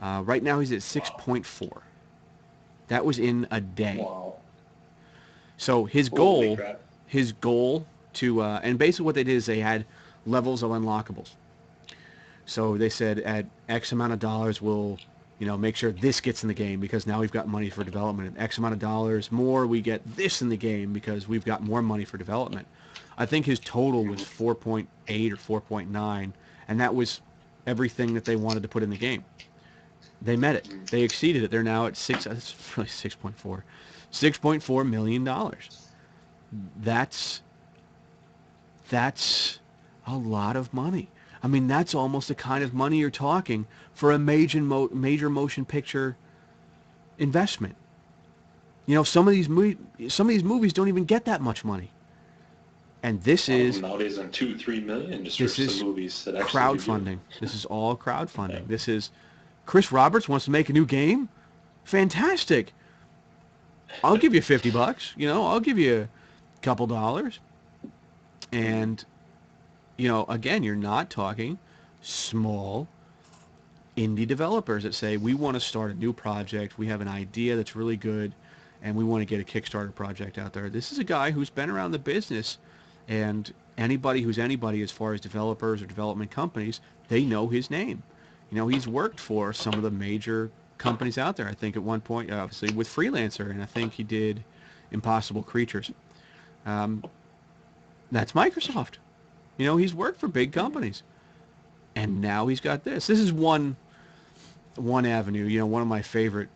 Right now he's at 6.4. That was in a day. Wow. So his Holy goal, crap. to, and basically what they did is they had levels of unlockables. So they said at X amount of dollars we'll, make sure this gets in the game because now we've got money for development. At X amount of dollars more, we get this in the game because we've got more money for development. I think his total was 4.8 or 4.9, and that was everything that they wanted to put in the game. They met it. They exceeded it. They're now at it's really 6.4. $6.4 million. That's a lot of money. I mean, that's almost the kind of money you're talking for a major motion picture investment. Some of these movies don't even get that much money. And this is nowadays on 2-3 million just for some movies that actually crowdfunding. This is all crowdfunding. Yeah. This is Chris Roberts wants to make a new game. Fantastic. I'll give you $50. I'll give you a couple dollars. And again, you're not talking small indie developers that say, we want to start a new project, we have an idea that's really good, and we want to get a Kickstarter project out there. This is a guy who's been around the business, and anybody who's anybody as far as developers or development companies, they know his name. He's worked for some of the major companies out there. I think at one point, obviously, with Freelancer, and I think he did Impossible Creatures. That's Microsoft. He's worked for big companies, and now he's got this. This is one avenue. One of my favorite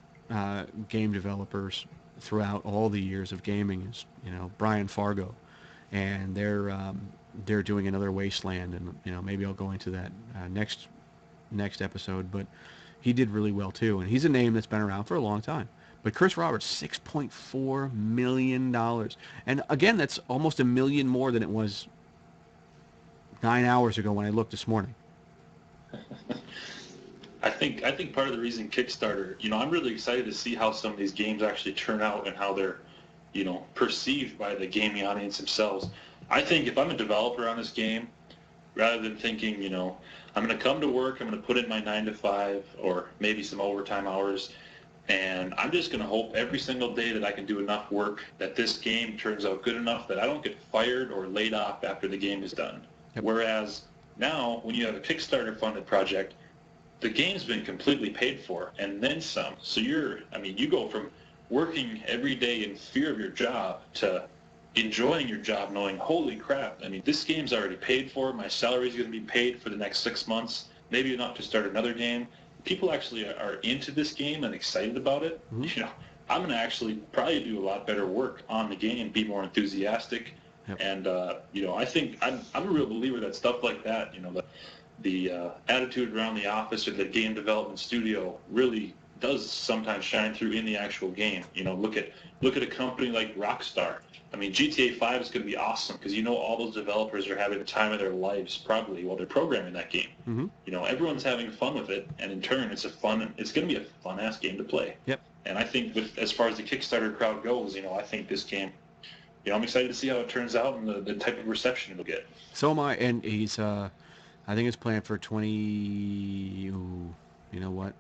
game developers throughout all the years of gaming is Brian Fargo, and they're doing another Wasteland, and maybe I'll go into that next episode. But he did really well too, and he's a name that's been around for a long time. But Chris Roberts, $6.4 million, and again, that's almost $1 million more than it was 9 hours ago when I looked this morning. I think part of the reason Kickstarter, I'm really excited to see how some of these games actually turn out and how they're, perceived by the gaming audience themselves. I think if I'm a developer on this game, rather than thinking, I'm going to come to work, I'm going to put in my 9 to 5 or maybe some overtime hours, and I'm just going to hope every single day that I can do enough work that this game turns out good enough that I don't get fired or laid off after the game is done. Yep. Whereas now, when you have a Kickstarter-funded project, the game's been completely paid for, and then some. So you go from working every day in fear of your job to enjoying your job knowing, holy crap, this game's already paid for, my salary's going to be paid for the next 6 months, maybe enough to start another game. People actually are into this game and excited about it. Mm-hmm. I'm going to actually probably do a lot better work on the game, be more enthusiastic. Yep. And, I think I'm a real believer that stuff like that, the attitude around the office or the game development studio really does sometimes shine through in the actual game. Look at a company like Rockstar. GTA 5 is going to be awesome because all those developers are having the time of their lives probably while they're programming that game. Mm-hmm. Everyone's having fun with it, and in turn, it's going to be a fun-ass game to play. Yep. And I think as far as the Kickstarter crowd goes, I think this game, I'm excited to see how it turns out and the type of reception it'll get. So am I, and he's, I think it's planned for 20. Ooh, you know what?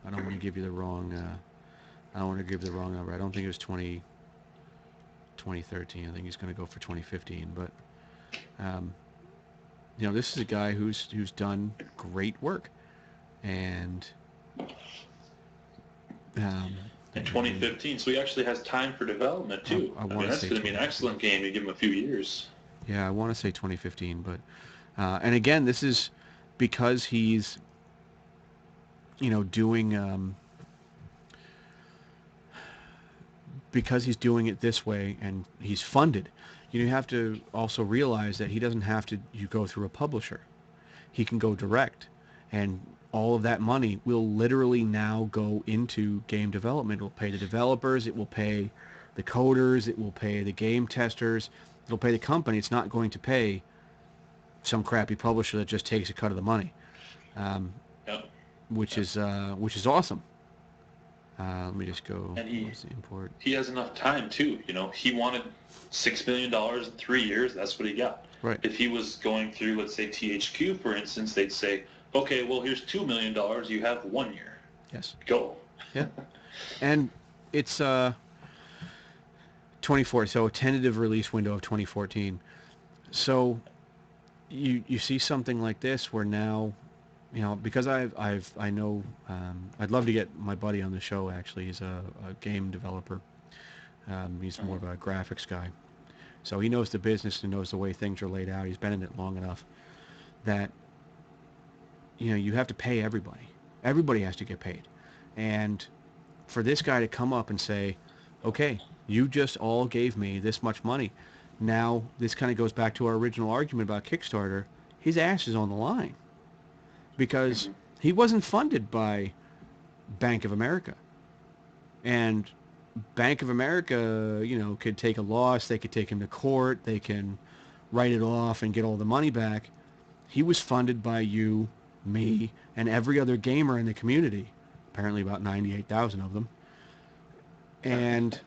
I don't want to give you the wrong. I don't want to give the wrong number. I don't think it was 2013. I think he's going to go for 2015. But, this is a guy who's done great work, and. In 2015, so he actually has time for development too. That's going to be an excellent game. You give him a few years. Yeah, I want to say 2015, but and again, this is because he's doing because he's doing it this way and he's funded. You have to also realize that he doesn't have to go through a publisher. He can go direct, and all of that money will literally now go into game development. It will pay the developers, it will pay the coders, it will pay the game testers, it'll pay the company. It's not going to pay some crappy publisher that just takes a cut of the money, which is awesome. Let me just go. And he has enough time too. He wanted $6 million in 3 years. That's what he got. Right. If he was going through, let's say, THQ, for instance, they'd say, okay, well, here's $2 million. You have 1 year. Yes. Go. Yeah. And it's 24, so a tentative release window of 2014. So you see something like this where now, because I know, I'd love to get my buddy on the show. Actually, he's a game developer. He's more of a graphics guy, so he knows the business and knows the way things are laid out. He's been in it long enough that you have to pay everybody. Everybody has to get paid, and for this guy to come up and say, okay, you just all gave me this much money. Now, this kind of goes back to our original argument about Kickstarter. His ass is on the line because he wasn't funded by Bank of America. And Bank of America, could take a loss. They could take him to court. They can write it off and get all the money back. He was funded by you, me, and every other gamer in the community. Apparently about 98,000 of them. And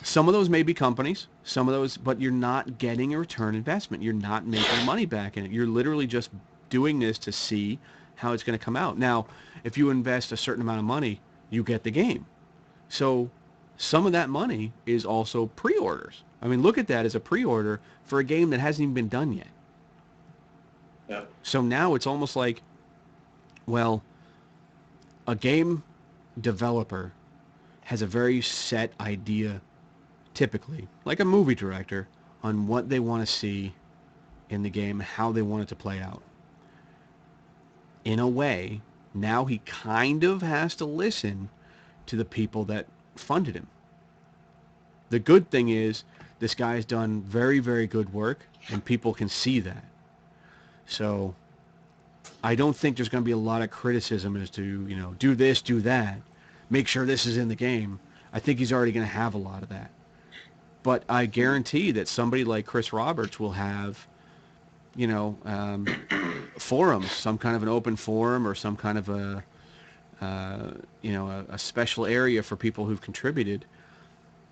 some of those may be companies, some of those, but you're not getting a return investment. You're not making money back in it. You're literally just doing this to see how it's going to come out. Now, if you invest a certain amount of money, you get the game. So some of that money is also pre-orders. I mean, look at that as a pre-order for a game that hasn't even been done yet. Yeah. So now it's almost like, well, a game developer has a very set idea, typically, like a movie director, on what they want to see in the game, how they want it to play out. In a way, now he kind of has to listen to the people that funded him. The good thing is, this guy's done very, very good work, and people can see that. So I don't think there's going to be a lot of criticism as to, do this, do that, make sure this is in the game. I think he's already going to have a lot of that. But I guarantee that somebody like Chris Roberts will have, forums, some kind of an open forum or some kind of a special area for people who've contributed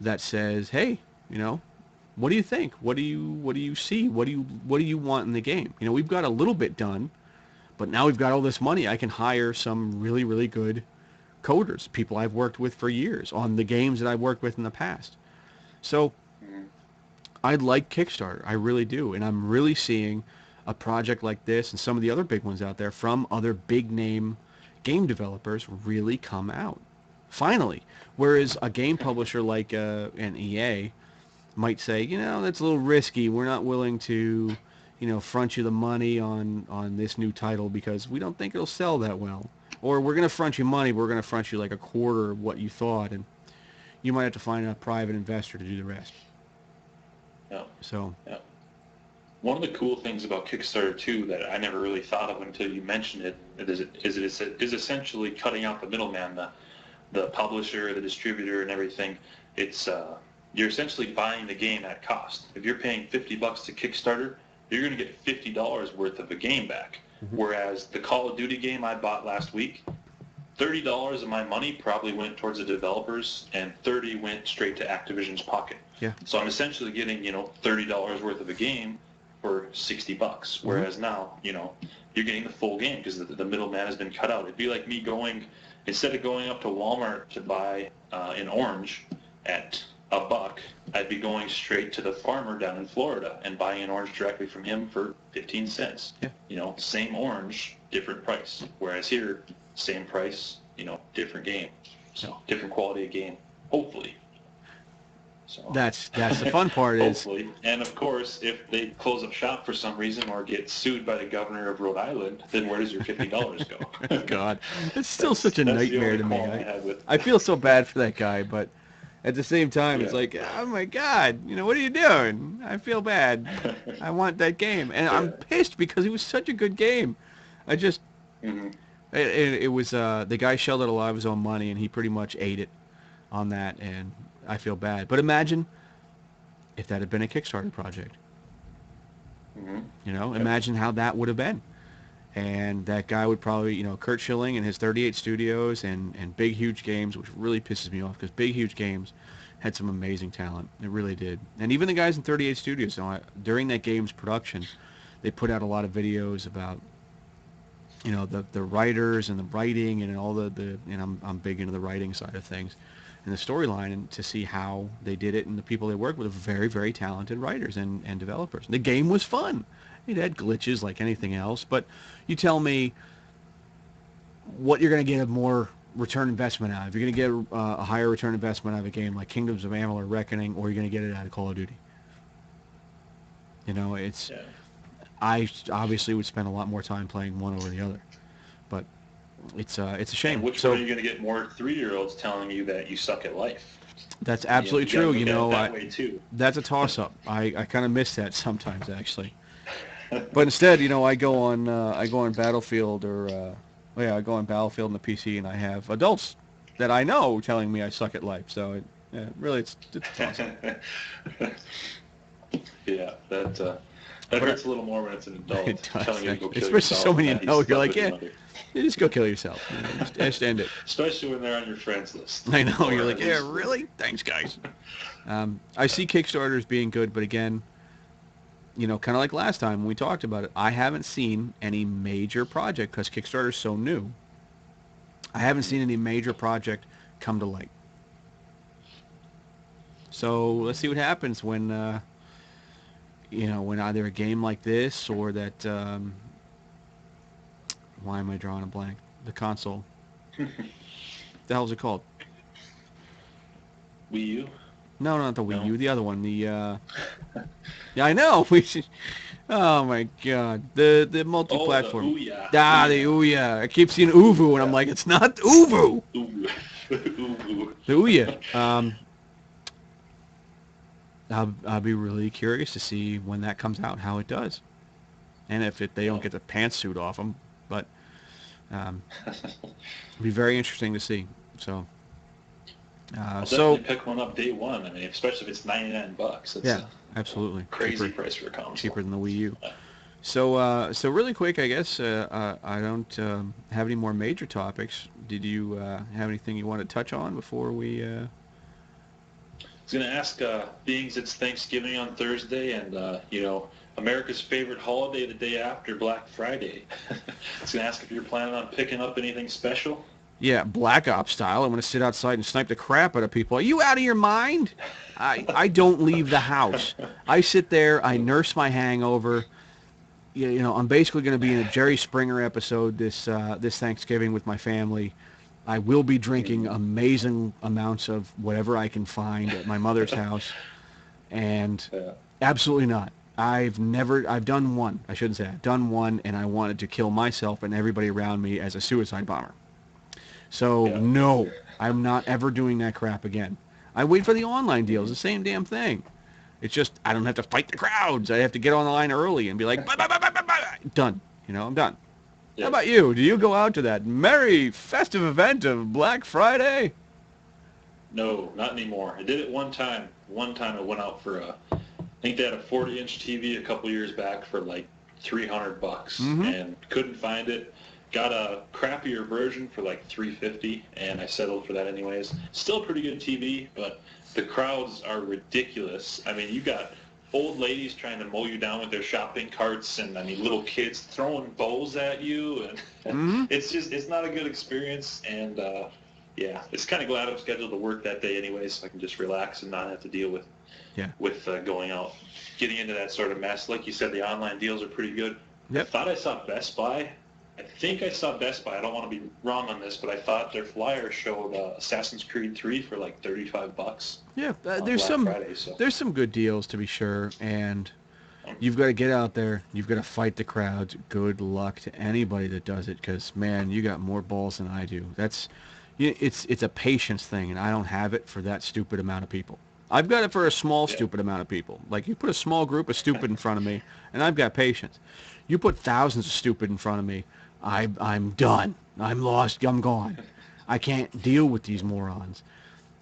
that says, hey, what do you think? What do you see? What do you want in the game? We've got a little bit done, but now we've got all this money. I can hire some really, really good coders, people I've worked with for years on the games that I've worked with in the past. So I like Kickstarter. I really do. And I'm really seeing a project like this and some of the other big ones out there from other big name game developers really come out. Finally. Whereas a game publisher like an EA might say, that's a little risky. We're not willing to, front you the money on this new title because we don't think it'll sell that well. Or we're going to front you money, but we're going to front you like a quarter of what you thought, and you might have to find a private investor to do the rest. Yeah. So. Yeah. One of the cool things about Kickstarter too that I never really thought of until you mentioned it is essentially cutting out the middleman, the publisher, the distributor, and everything. It's you're essentially buying the game at cost. If you're paying $50 to Kickstarter, you're going to get $50 worth of a game back. Mm-hmm. Whereas the Call of Duty game I bought last week, $30 of my money probably went towards the developers, and $30 went straight to Activision's pocket. Yeah. So I'm essentially getting, $30 worth of a game for $60. Whereas now, you're getting the full game because the middleman has been cut out. It'd be like me instead of going up to Walmart to buy an orange at $1, I'd be going straight to the farmer down in Florida and buying an orange directly from him for 15 cents. Yeah. Same orange, different price. Whereas here, same price, different game. So different quality of game, hopefully. So that's the fun part is. Hopefully. And of course, if they close up shop for some reason or get sued by the governor of Rhode Island, then where does your $50 go? God, it's still such a nightmare to me. I feel so bad for that guy, but at the same time, It's like, oh my God, what are you doing? I feel bad. I want that game. And I'm pissed because it was such a good game. I just, it was, the guy shelled out a lot of his own money and he pretty much ate it on that, and I feel bad. But imagine if that had been a Kickstarter project. Imagine how that would have been. And that guy would probably, Kurt Schilling and his 38 Studios and Big Huge Games, which really pisses me off because Big Huge Games had some amazing talent. It really did. And even the guys in 38 Studios, during that game's production, they put out a lot of videos about, the writers and the writing and all and I'm big into the writing side of things and the storyline, and to see how they did it, and the people they worked with are very, very talented writers and developers. The game was fun. It had glitches like anything else, but you tell me what you're going to get a more return investment out of. You're going to get a higher return investment out of a game like Kingdoms of Amalur: Reckoning, or you're going to get it out of Call of Duty. It's... Yeah. I obviously would spend a lot more time playing one over the other, but it's a shame. And which one are you going to get more 3-year-olds telling you that you suck at life? That's absolutely true. That way too. That's a toss-up. I kind of miss that sometimes, actually. But instead, I go on Battlefield I go on Battlefield on the PC, and I have adults that I know telling me I suck at life. So really, it's a toss-up. Yeah, that hurts a little more when it's an adult. It does, telling you to go kill especially yourself. so many you're like, your yeah, mother. you just go kill yourself. Just end it. Especially when they're on your friends list. I know, you're like, yeah, really? Thanks, guys. I see Kickstarters being good, but again, kind of like last time when we talked about it, I haven't seen any major project, because Kickstarter's so new, I haven't seen any major project come to light. So let's see what happens when, when either a game like this or that, why am I drawing a blank? The console. The hell's it called? Wii-U? No, not the Wii U. No. The other one. Yeah, I know. We should. Oh my God. The multi-platform. Oh, the Ouya. The Ouya. I keep seeing Uvu, and I'm like, it's not Uvu. Ooh. Ooh. The Ouya. I'll be really curious to see when that comes out, how it does, and if they don't get the pantsuit off them. But it'll be very interesting to see. So. I'll definitely pick one up day one. I mean, especially if it's $99. It's absolutely crazy price for a console. Cheaper than the Wii U. So really quick, I guess I don't have any more major topics. Did you have anything you want to touch on before we? I was going to ask, being it's Thanksgiving on Thursday, and America's favorite holiday the day after Black Friday. I was going to ask if you're planning on picking up anything special. Yeah, Black Ops style. I'm going to sit outside and snipe the crap out of people. Are you out of your mind? I don't leave the house. I sit there. I nurse my hangover. I'm basically going to be in a Jerry Springer episode this Thanksgiving with my family. I will be drinking amazing amounts of whatever I can find at my mother's house. And absolutely not. I've done one. I shouldn't say I've done one, and I wanted to kill myself and everybody around me as a suicide bomber. So, no, I'm not ever doing that crap again. I wait for the online deals, the same damn thing. It's just, I don't have to fight the crowds. I have to get on the line early and be like, bye, bye, bye, bye, bye, bye. Done. I'm done. Yeah. How about you? Do you go out to that merry festive event of Black Friday? No, not anymore. I did it one time. One time I went out for I think they had a 40-inch TV a couple years back for like $300, and couldn't find it. Got a crappier version for like $350, and I settled for that anyways. Still a pretty good TV, but the crowds are ridiculous. I mean, you got old ladies trying to mow you down with their shopping carts, and little kids throwing bowls at you, and it's not a good experience. And it's kind of glad I'm scheduled to work that day anyways, so I can just relax and not have to deal with going out, getting into that sort of mess. Like you said, the online deals are pretty good. Yep. I thought I saw Best Buy. I think I saw Best Buy. I don't want to be wrong on this, but I thought their flyer showed Assassin's Creed 3 for like $35. Yeah, there's some good deals to be sure, and you've got to get out there. You've got to fight the crowds. Good luck to anybody that does it, because man, you got more balls than I do. It's a patience thing, and I don't have it for that stupid amount of people. I've got it for a small stupid amount of people. Like, you put a small group of stupid in front of me, and I've got patience. You put thousands of stupid in front of me, I'm done. I'm lost. I'm gone. I can't deal with these morons.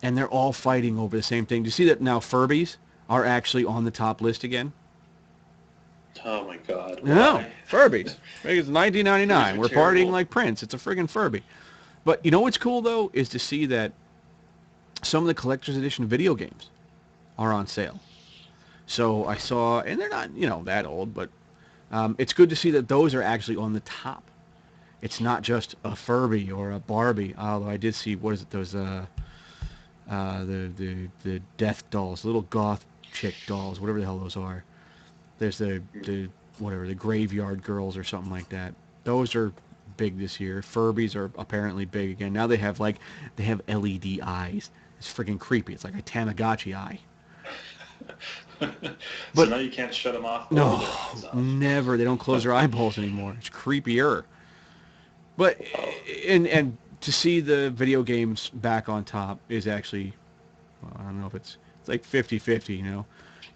And they're all fighting over the same thing. Do you see that now Furbies are actually on the top list again? Oh my God. No, Why? Furbies. It's 1999. Furbies We're are partying terrible. like Prince. It's a friggin' Furby. But you know what's cool though is to see that some of the collector's edition video games are on sale. So I saw, and they're not, that old, but it's good to see that those are actually on the top. It's not just a Furby or a Barbie. Although I did see, what is it? Those the death dolls, little goth chick dolls, whatever the hell those are. There's the whatever, the graveyard girls or something like that. Those are big this year. Furbies are apparently big again. Now they have LED eyes. It's freaking creepy. It's like a Tamagotchi eye. So But now you can't shut them off. no, Their eyes off. never. They don't close their eyeballs anymore. It's creepier. But Oh, and to see the video games back on top is actually, well, I don't know if it's like 50-50.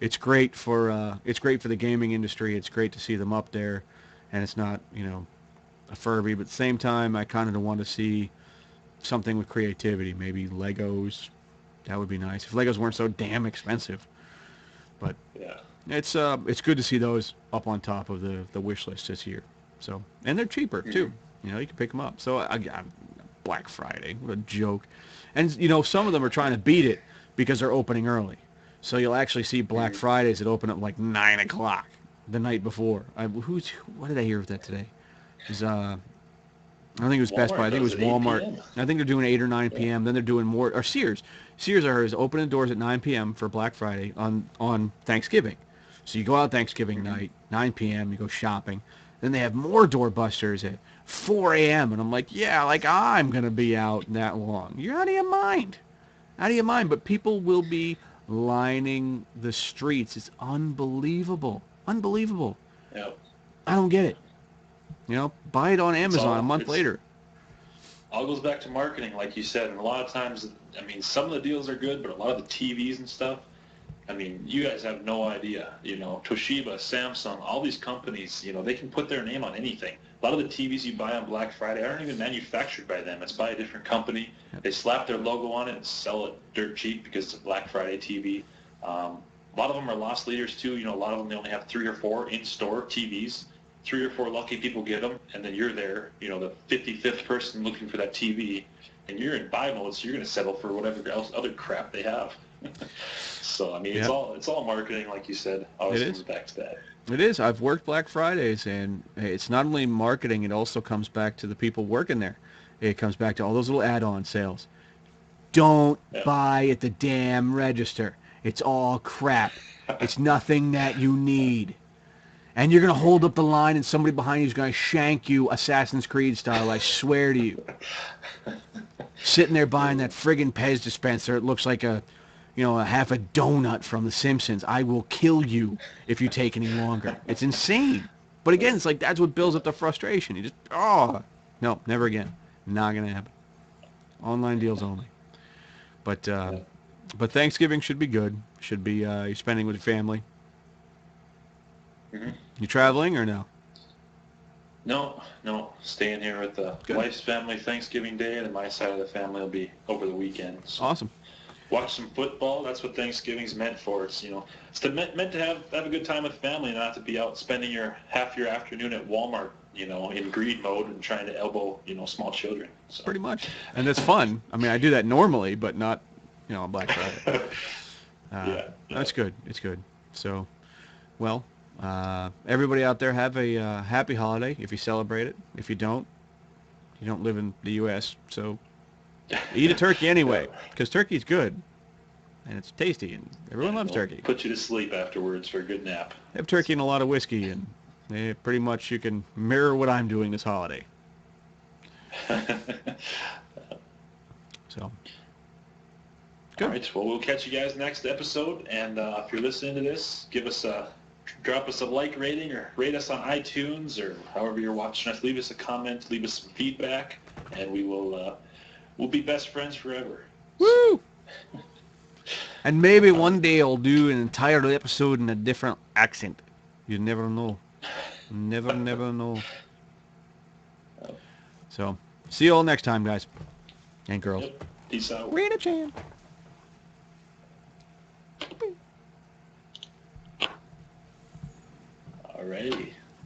It's great for the gaming industry. It's great to see them up there, and it's not a Furby. But at the same time, I kind of want to see something with creativity. Maybe Legos. That would be nice if Legos weren't so damn expensive. But yeah. it's good to see those up on top of the wish list this year. So, and they're cheaper too. You can pick them up. So I Black Friday, what a joke. And some of them are trying to beat it because they're opening early. So you'll actually see Black Fridays that open up like 9 o'clock the night before. What did I hear of that today? It was, I don't think it was Best Buy. I think it was Walmart. I think they're doing 8 or 9 p.m. Then they're doing more. Or Sears. Sears is opening doors at 9 p.m. for Black Friday on Thanksgiving. So you go out Thanksgiving night, 9 p.m. You go shopping. Then they have more doorbusters at 4 a.m. And I'm like, yeah, like I'm going to be out that long. You're out of your mind. Out of your mind. But people will be lining the streets. It's unbelievable. Unbelievable. Yep. I don't get it. Buy it on Amazon a month later. All goes back to marketing, like you said. And a lot of times, some of the deals are good, but a lot of the TVs and stuff, you guys have no idea. Toshiba, Samsung, all these companies, they can put their name on anything. A lot of the TVs you buy on Black Friday aren't even manufactured by them. It's by a different company. Yep. They slap their logo on it and sell it dirt cheap because it's a Black Friday TV. A lot of them are loss leaders too. A lot of them, they only have 3 or 4 in-store TVs. 3 or 4 lucky people get them, and then you're there, the 55th person looking for that TV, and you're in buy mode, so you're going to settle for whatever else other crap they have. So Yep. it's all marketing, like you said. Always comes back to that. It is. I've worked Black Fridays, and it's not only marketing; it also comes back to the people working there. It comes back to all those little add-on sales. Don't buy at the damn register. It's all crap. It's nothing that you need. And you're going to hold up the line and somebody behind you is going to shank you Assassin's Creed style, I swear to you. Sitting there buying that friggin' Pez dispenser, it looks like a half a donut from The Simpsons. I will kill you if you take any longer. It's insane. But again, it's like that's what builds up the frustration. You just, no, never again. Not going to happen. Online deals only. But Thanksgiving should be good. Should be you're spending with your family. You traveling or no? No. Staying here with the wife's family Thanksgiving Day, and then my side of the family will be over the weekend. So awesome. Watch some football. That's what Thanksgiving's meant for. It's it's meant to have a good time with family, not to be out spending half your afternoon at Walmart, in greed mode and trying to elbow small children. So. Pretty much, and it's fun. I do that normally, but not on Black Friday. That's good. It's good. So, well. Everybody out there have a happy holiday if you celebrate it. If you don't live in the U.S., so eat a turkey anyway, because turkey's good, and it's tasty, and everyone loves turkey. Put you to sleep afterwards for a good nap. Have turkey and a lot of whiskey, and pretty much you can mirror what I'm doing this holiday. So. Good. All right, well, we'll catch you guys next episode, and if you're listening to this, drop us a like rating or rate us on iTunes or however you're watching us. Leave us a comment, leave us some feedback, and we'll be best friends forever. Woo! And maybe one day I'll do an entire episode in a different accent. You never know. Never know. So, see you all next time, guys and girls. Yep. Peace out. Rita Chan. All right.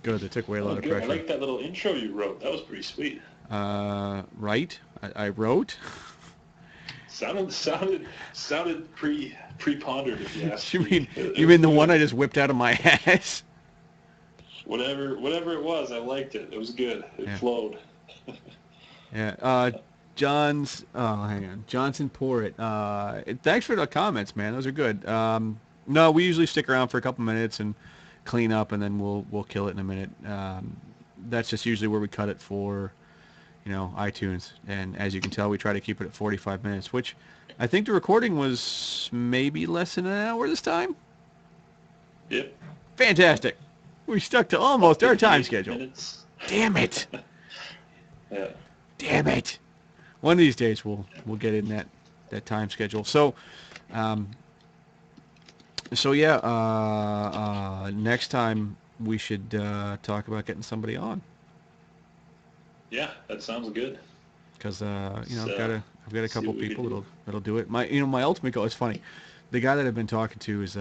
Good. It took away a lot of Good. I pressure. like that little intro you wrote. That was pretty sweet. Right? I wrote. Sounded pre-pondered, if you ask You me. mean It you was mean the one good. I just whipped out of my ass? Whatever it was, I liked it. It was good. It flowed. Yeah. John's. Oh, hang on. Johnson Porritt. Thanks for the comments, man. Those are good. No, we usually stick around for a couple minutes and clean up, and then we'll kill it in a minute. That's just usually where we cut it for, iTunes. And as you can tell, we try to keep it at 45 minutes, which I think the recording was maybe less than an hour this time. Yep. Fantastic. We stuck to almost our time schedule. Minutes. Damn it. Yeah. Damn it. One of these days we'll get in that time schedule. So, next time we should talk about getting somebody on. Yeah, that sounds good. Because I've got a couple people that'll do it. My ultimate goal is funny. The guy that I've been talking to is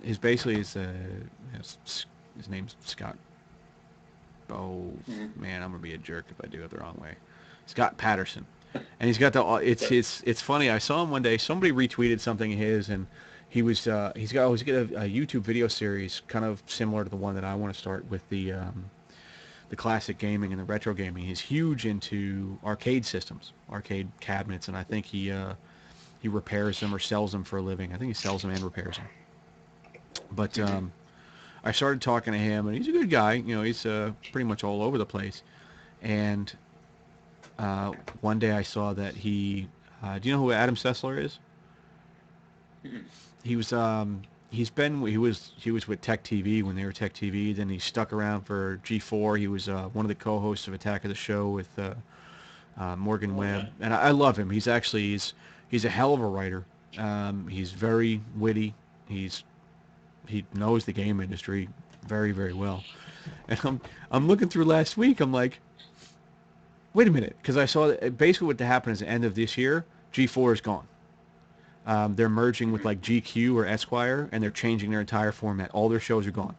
his name's Scott. Oh man, I'm gonna be a jerk if I do it the wrong way. Scott Patterson, and he's got it's funny. I saw him one day. Somebody retweeted something of his, and he's got a YouTube video series kind of similar to the one that I want to start with the classic gaming and the retro gaming. He's huge into arcade systems, arcade cabinets, and I think he repairs them or sells them for a living. I think he sells them and repairs them. But I started talking to him, and he's a good guy. He's pretty much all over the place. And one day I saw that he. Do you know who Adam Sessler is? He was. He was with Tech TV when they were Tech TV. Then he stuck around for G4. He was one of the co-hosts of Attack of the Show with Morgan Webb, and I love him. He's a hell of a writer. He's very witty. He knows the game industry very, very well. And I'm looking through last week. I'm like, wait a minute, because I saw that basically what happened is the end of this year, G4 is gone. They're merging with like GQ or Esquire, and they're changing their entire format. All their shows are gone.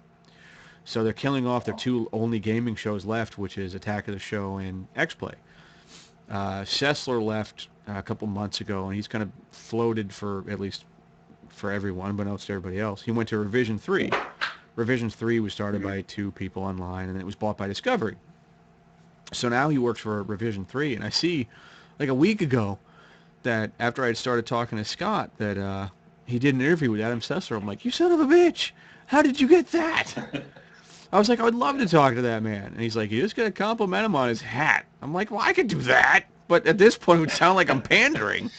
So they're killing off their two only gaming shows left, which is Attack of the Show and X-Play. Sessler left a couple months ago, and he's kind of floated for at least for everyone, but not to everybody else. He went to Revision 3. Revision 3 was started by two people online, and it was bought by Discovery. So now he works for Revision 3, and I see, like a week ago, that after I had started talking to Scott, that he did an interview with Adam Sessler. I'm like, you son of a bitch! How did you get that? I was like, I would love to talk to that man. And he's like, you just got to compliment him on his hat. I'm like, well, I could do that. But at this point, it would sound like I'm pandering.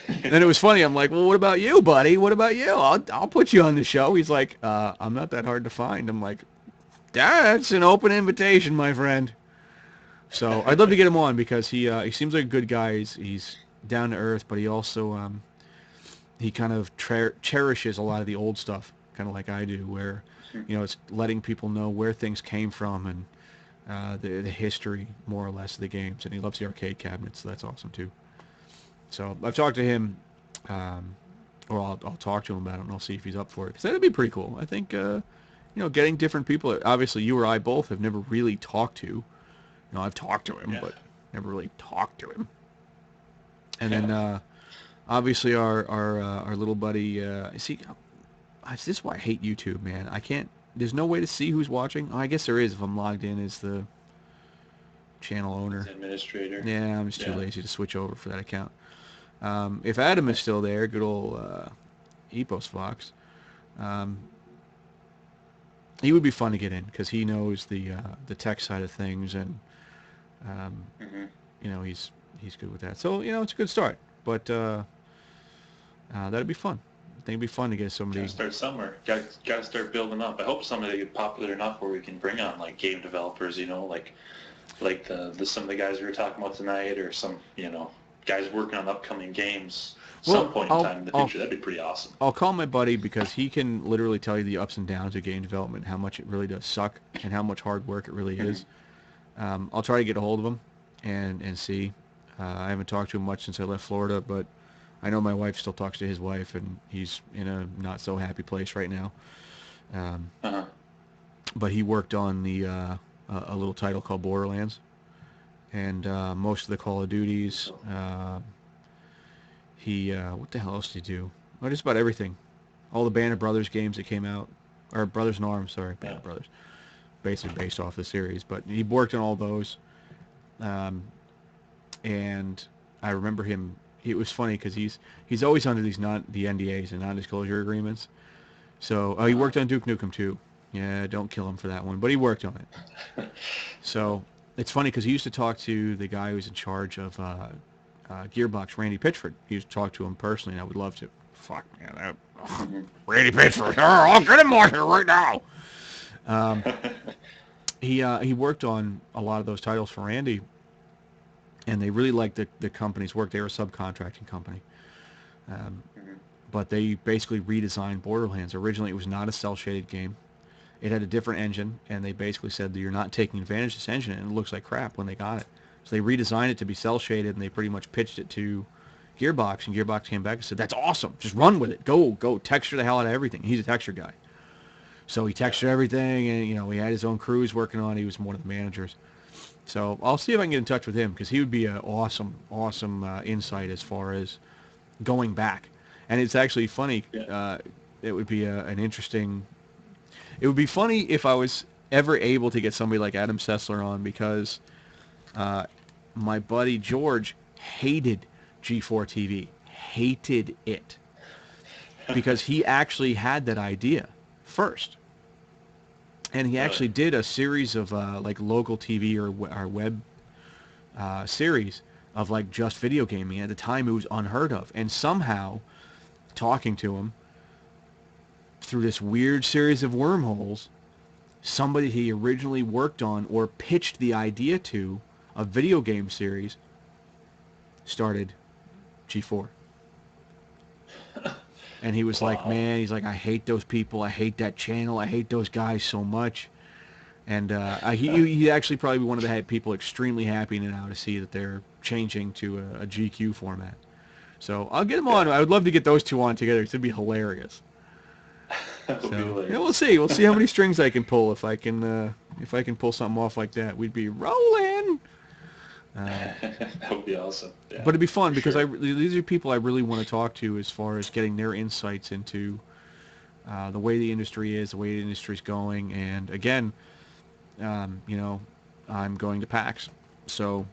And then it was funny. I'm like, well, what about you, buddy? What about you? I'll put you on the show. He's like, I'm not that hard to find. I'm like, that's an open invitation, my friend. So I'd love to get him on because he seems like a good guy. He's down to earth, but he also he kind of cherishes a lot of the old stuff, kind of like I do, where it's letting people know where things came from and the history, more or less, of the games. And he loves the arcade cabinets, so that's awesome too. So I've talked to him, or I'll talk to him about it, and I'll see if he's up for it. Because that'd be pretty cool. I think, getting different people. Obviously, you or I both have never really talked to. I've talked to him, but never really talked to him. And then, obviously, our little buddy. See, this is why I hate YouTube, man. I can't. There's no way to see who's watching. Oh, I guess there is if I'm logged in as the channel owner. Administrator. Yeah, I'm just too lazy to switch over for that account. If Adam is still there, good old Epos Fox, he would be fun to get in because he knows the tech side of things, and he's good with that. So it's a good start, but that'd be fun. I think it'd be fun to get somebody. Gotta start somewhere. Gotta start building up. I hope someday they get popular enough where we can bring on like game developers. Like some of the guys we were talking about tonight, or some guys working on upcoming games. Some point in time in the future, that'd be pretty awesome. I'll call my buddy because he can literally tell you the ups and downs of game development, how much it really does suck, and how much hard work it really is. I'll try to get a hold of him and see. I haven't talked to him much since I left Florida, but I know my wife still talks to his wife, and he's in a not so happy place right now. but he worked on the a little title called Borderlands, and most of the Call of Duties. He what the hell else did he do? Well, just about everything. All the Band of Brothers games that came out, or Brothers in Arms, sorry, Band of Brothers, basically based off the series. But he worked on all those, and I remember him. It was funny because he's always under these the NDAs and non-disclosure agreements. So he worked on Duke Nukem too. Yeah, don't kill him for that one, but he worked on it. So it's funny because he used to talk to the guy who's in charge of Gearbox, Randy Pitchford. He used to talk to him personally, and I would love to. Fuck, man, Randy Pitchford. I'll get him on here right now. He worked on a lot of those titles for Randy, and they really liked the company's work. They were a subcontracting company. But they basically redesigned Borderlands. Originally, it was not a cel-shaded game. It had a different engine, and they basically said that you're not taking advantage of this engine, and it looks like crap when they got it. So they redesigned it to be cel-shaded, and they pretty much pitched it to Gearbox, and Gearbox came back and said, that's awesome. Just run with it. Go texture the hell out of everything. He's a texture guy. So he textured everything, and, he had his own crews working on it. He was one of the managers. So I'll see if I can get in touch with him, because he would be an awesome insight as far as going back. And it's actually funny. It would be an interesting... It would be funny if I was ever able to get somebody like Adam Sessler on, because my buddy George hated G4 TV. Hated it. Because he actually had that idea first. And he actually did a series of like local TV or web series of like just video gaming. At the time, it was unheard of. And somehow, talking to him through this weird series of wormholes, somebody he originally worked on or pitched the idea to, a video game series, started G4. And he was like, man, he's like, I hate those people. I hate that channel. I hate those guys so much. And he actually probably be one of the people extremely happy now to see that they're changing to a GQ format. So I'll get them on. I would love to get those two on together. It'd be hilarious. So, we'll see. We'll see how many strings I can pull. If I can pull something off like that, we'd be rolling. That would be awesome. Yeah, but it'd be fun because these are people I really want to talk to as far as getting their insights into the way the industry is, the way the industry's going, and again, I'm going to PAX, so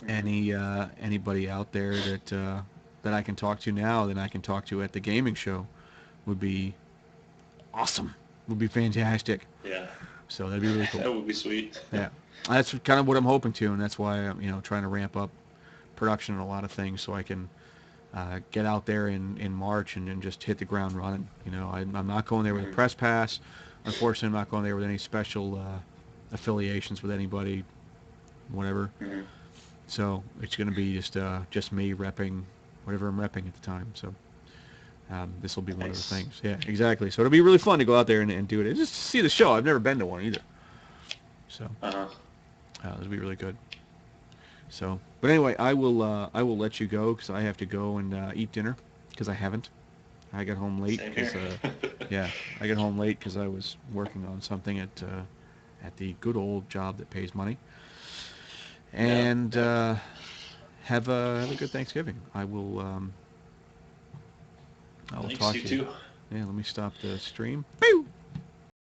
anybody out there that I can talk to now, that I can talk to at the gaming show, would be awesome. Would be fantastic. Yeah. So that'd be really cool. That would be sweet. Yeah. That's kind of what I'm hoping to, and that's why I'm trying to ramp up production on a lot of things so I can get out there in March and just hit the ground running. I'm not going there with a press pass. Unfortunately, I'm not going there with any special affiliations with anybody, whatever. Mm-hmm. So it's going to be just me repping whatever I'm repping at the time. So this will be one of the things. Yeah, exactly. So it'll be really fun to go out there and do it. Just to see the show. I've never been to one either. So it'll be really good. So, but anyway, I will let you go because I have to go and eat dinner because I haven't. I got home late because I got home late because I was working on something at the good old job that pays money. And have a good Thanksgiving. I will. I will talk to you. Too. Yeah, let me stop the stream. Boo!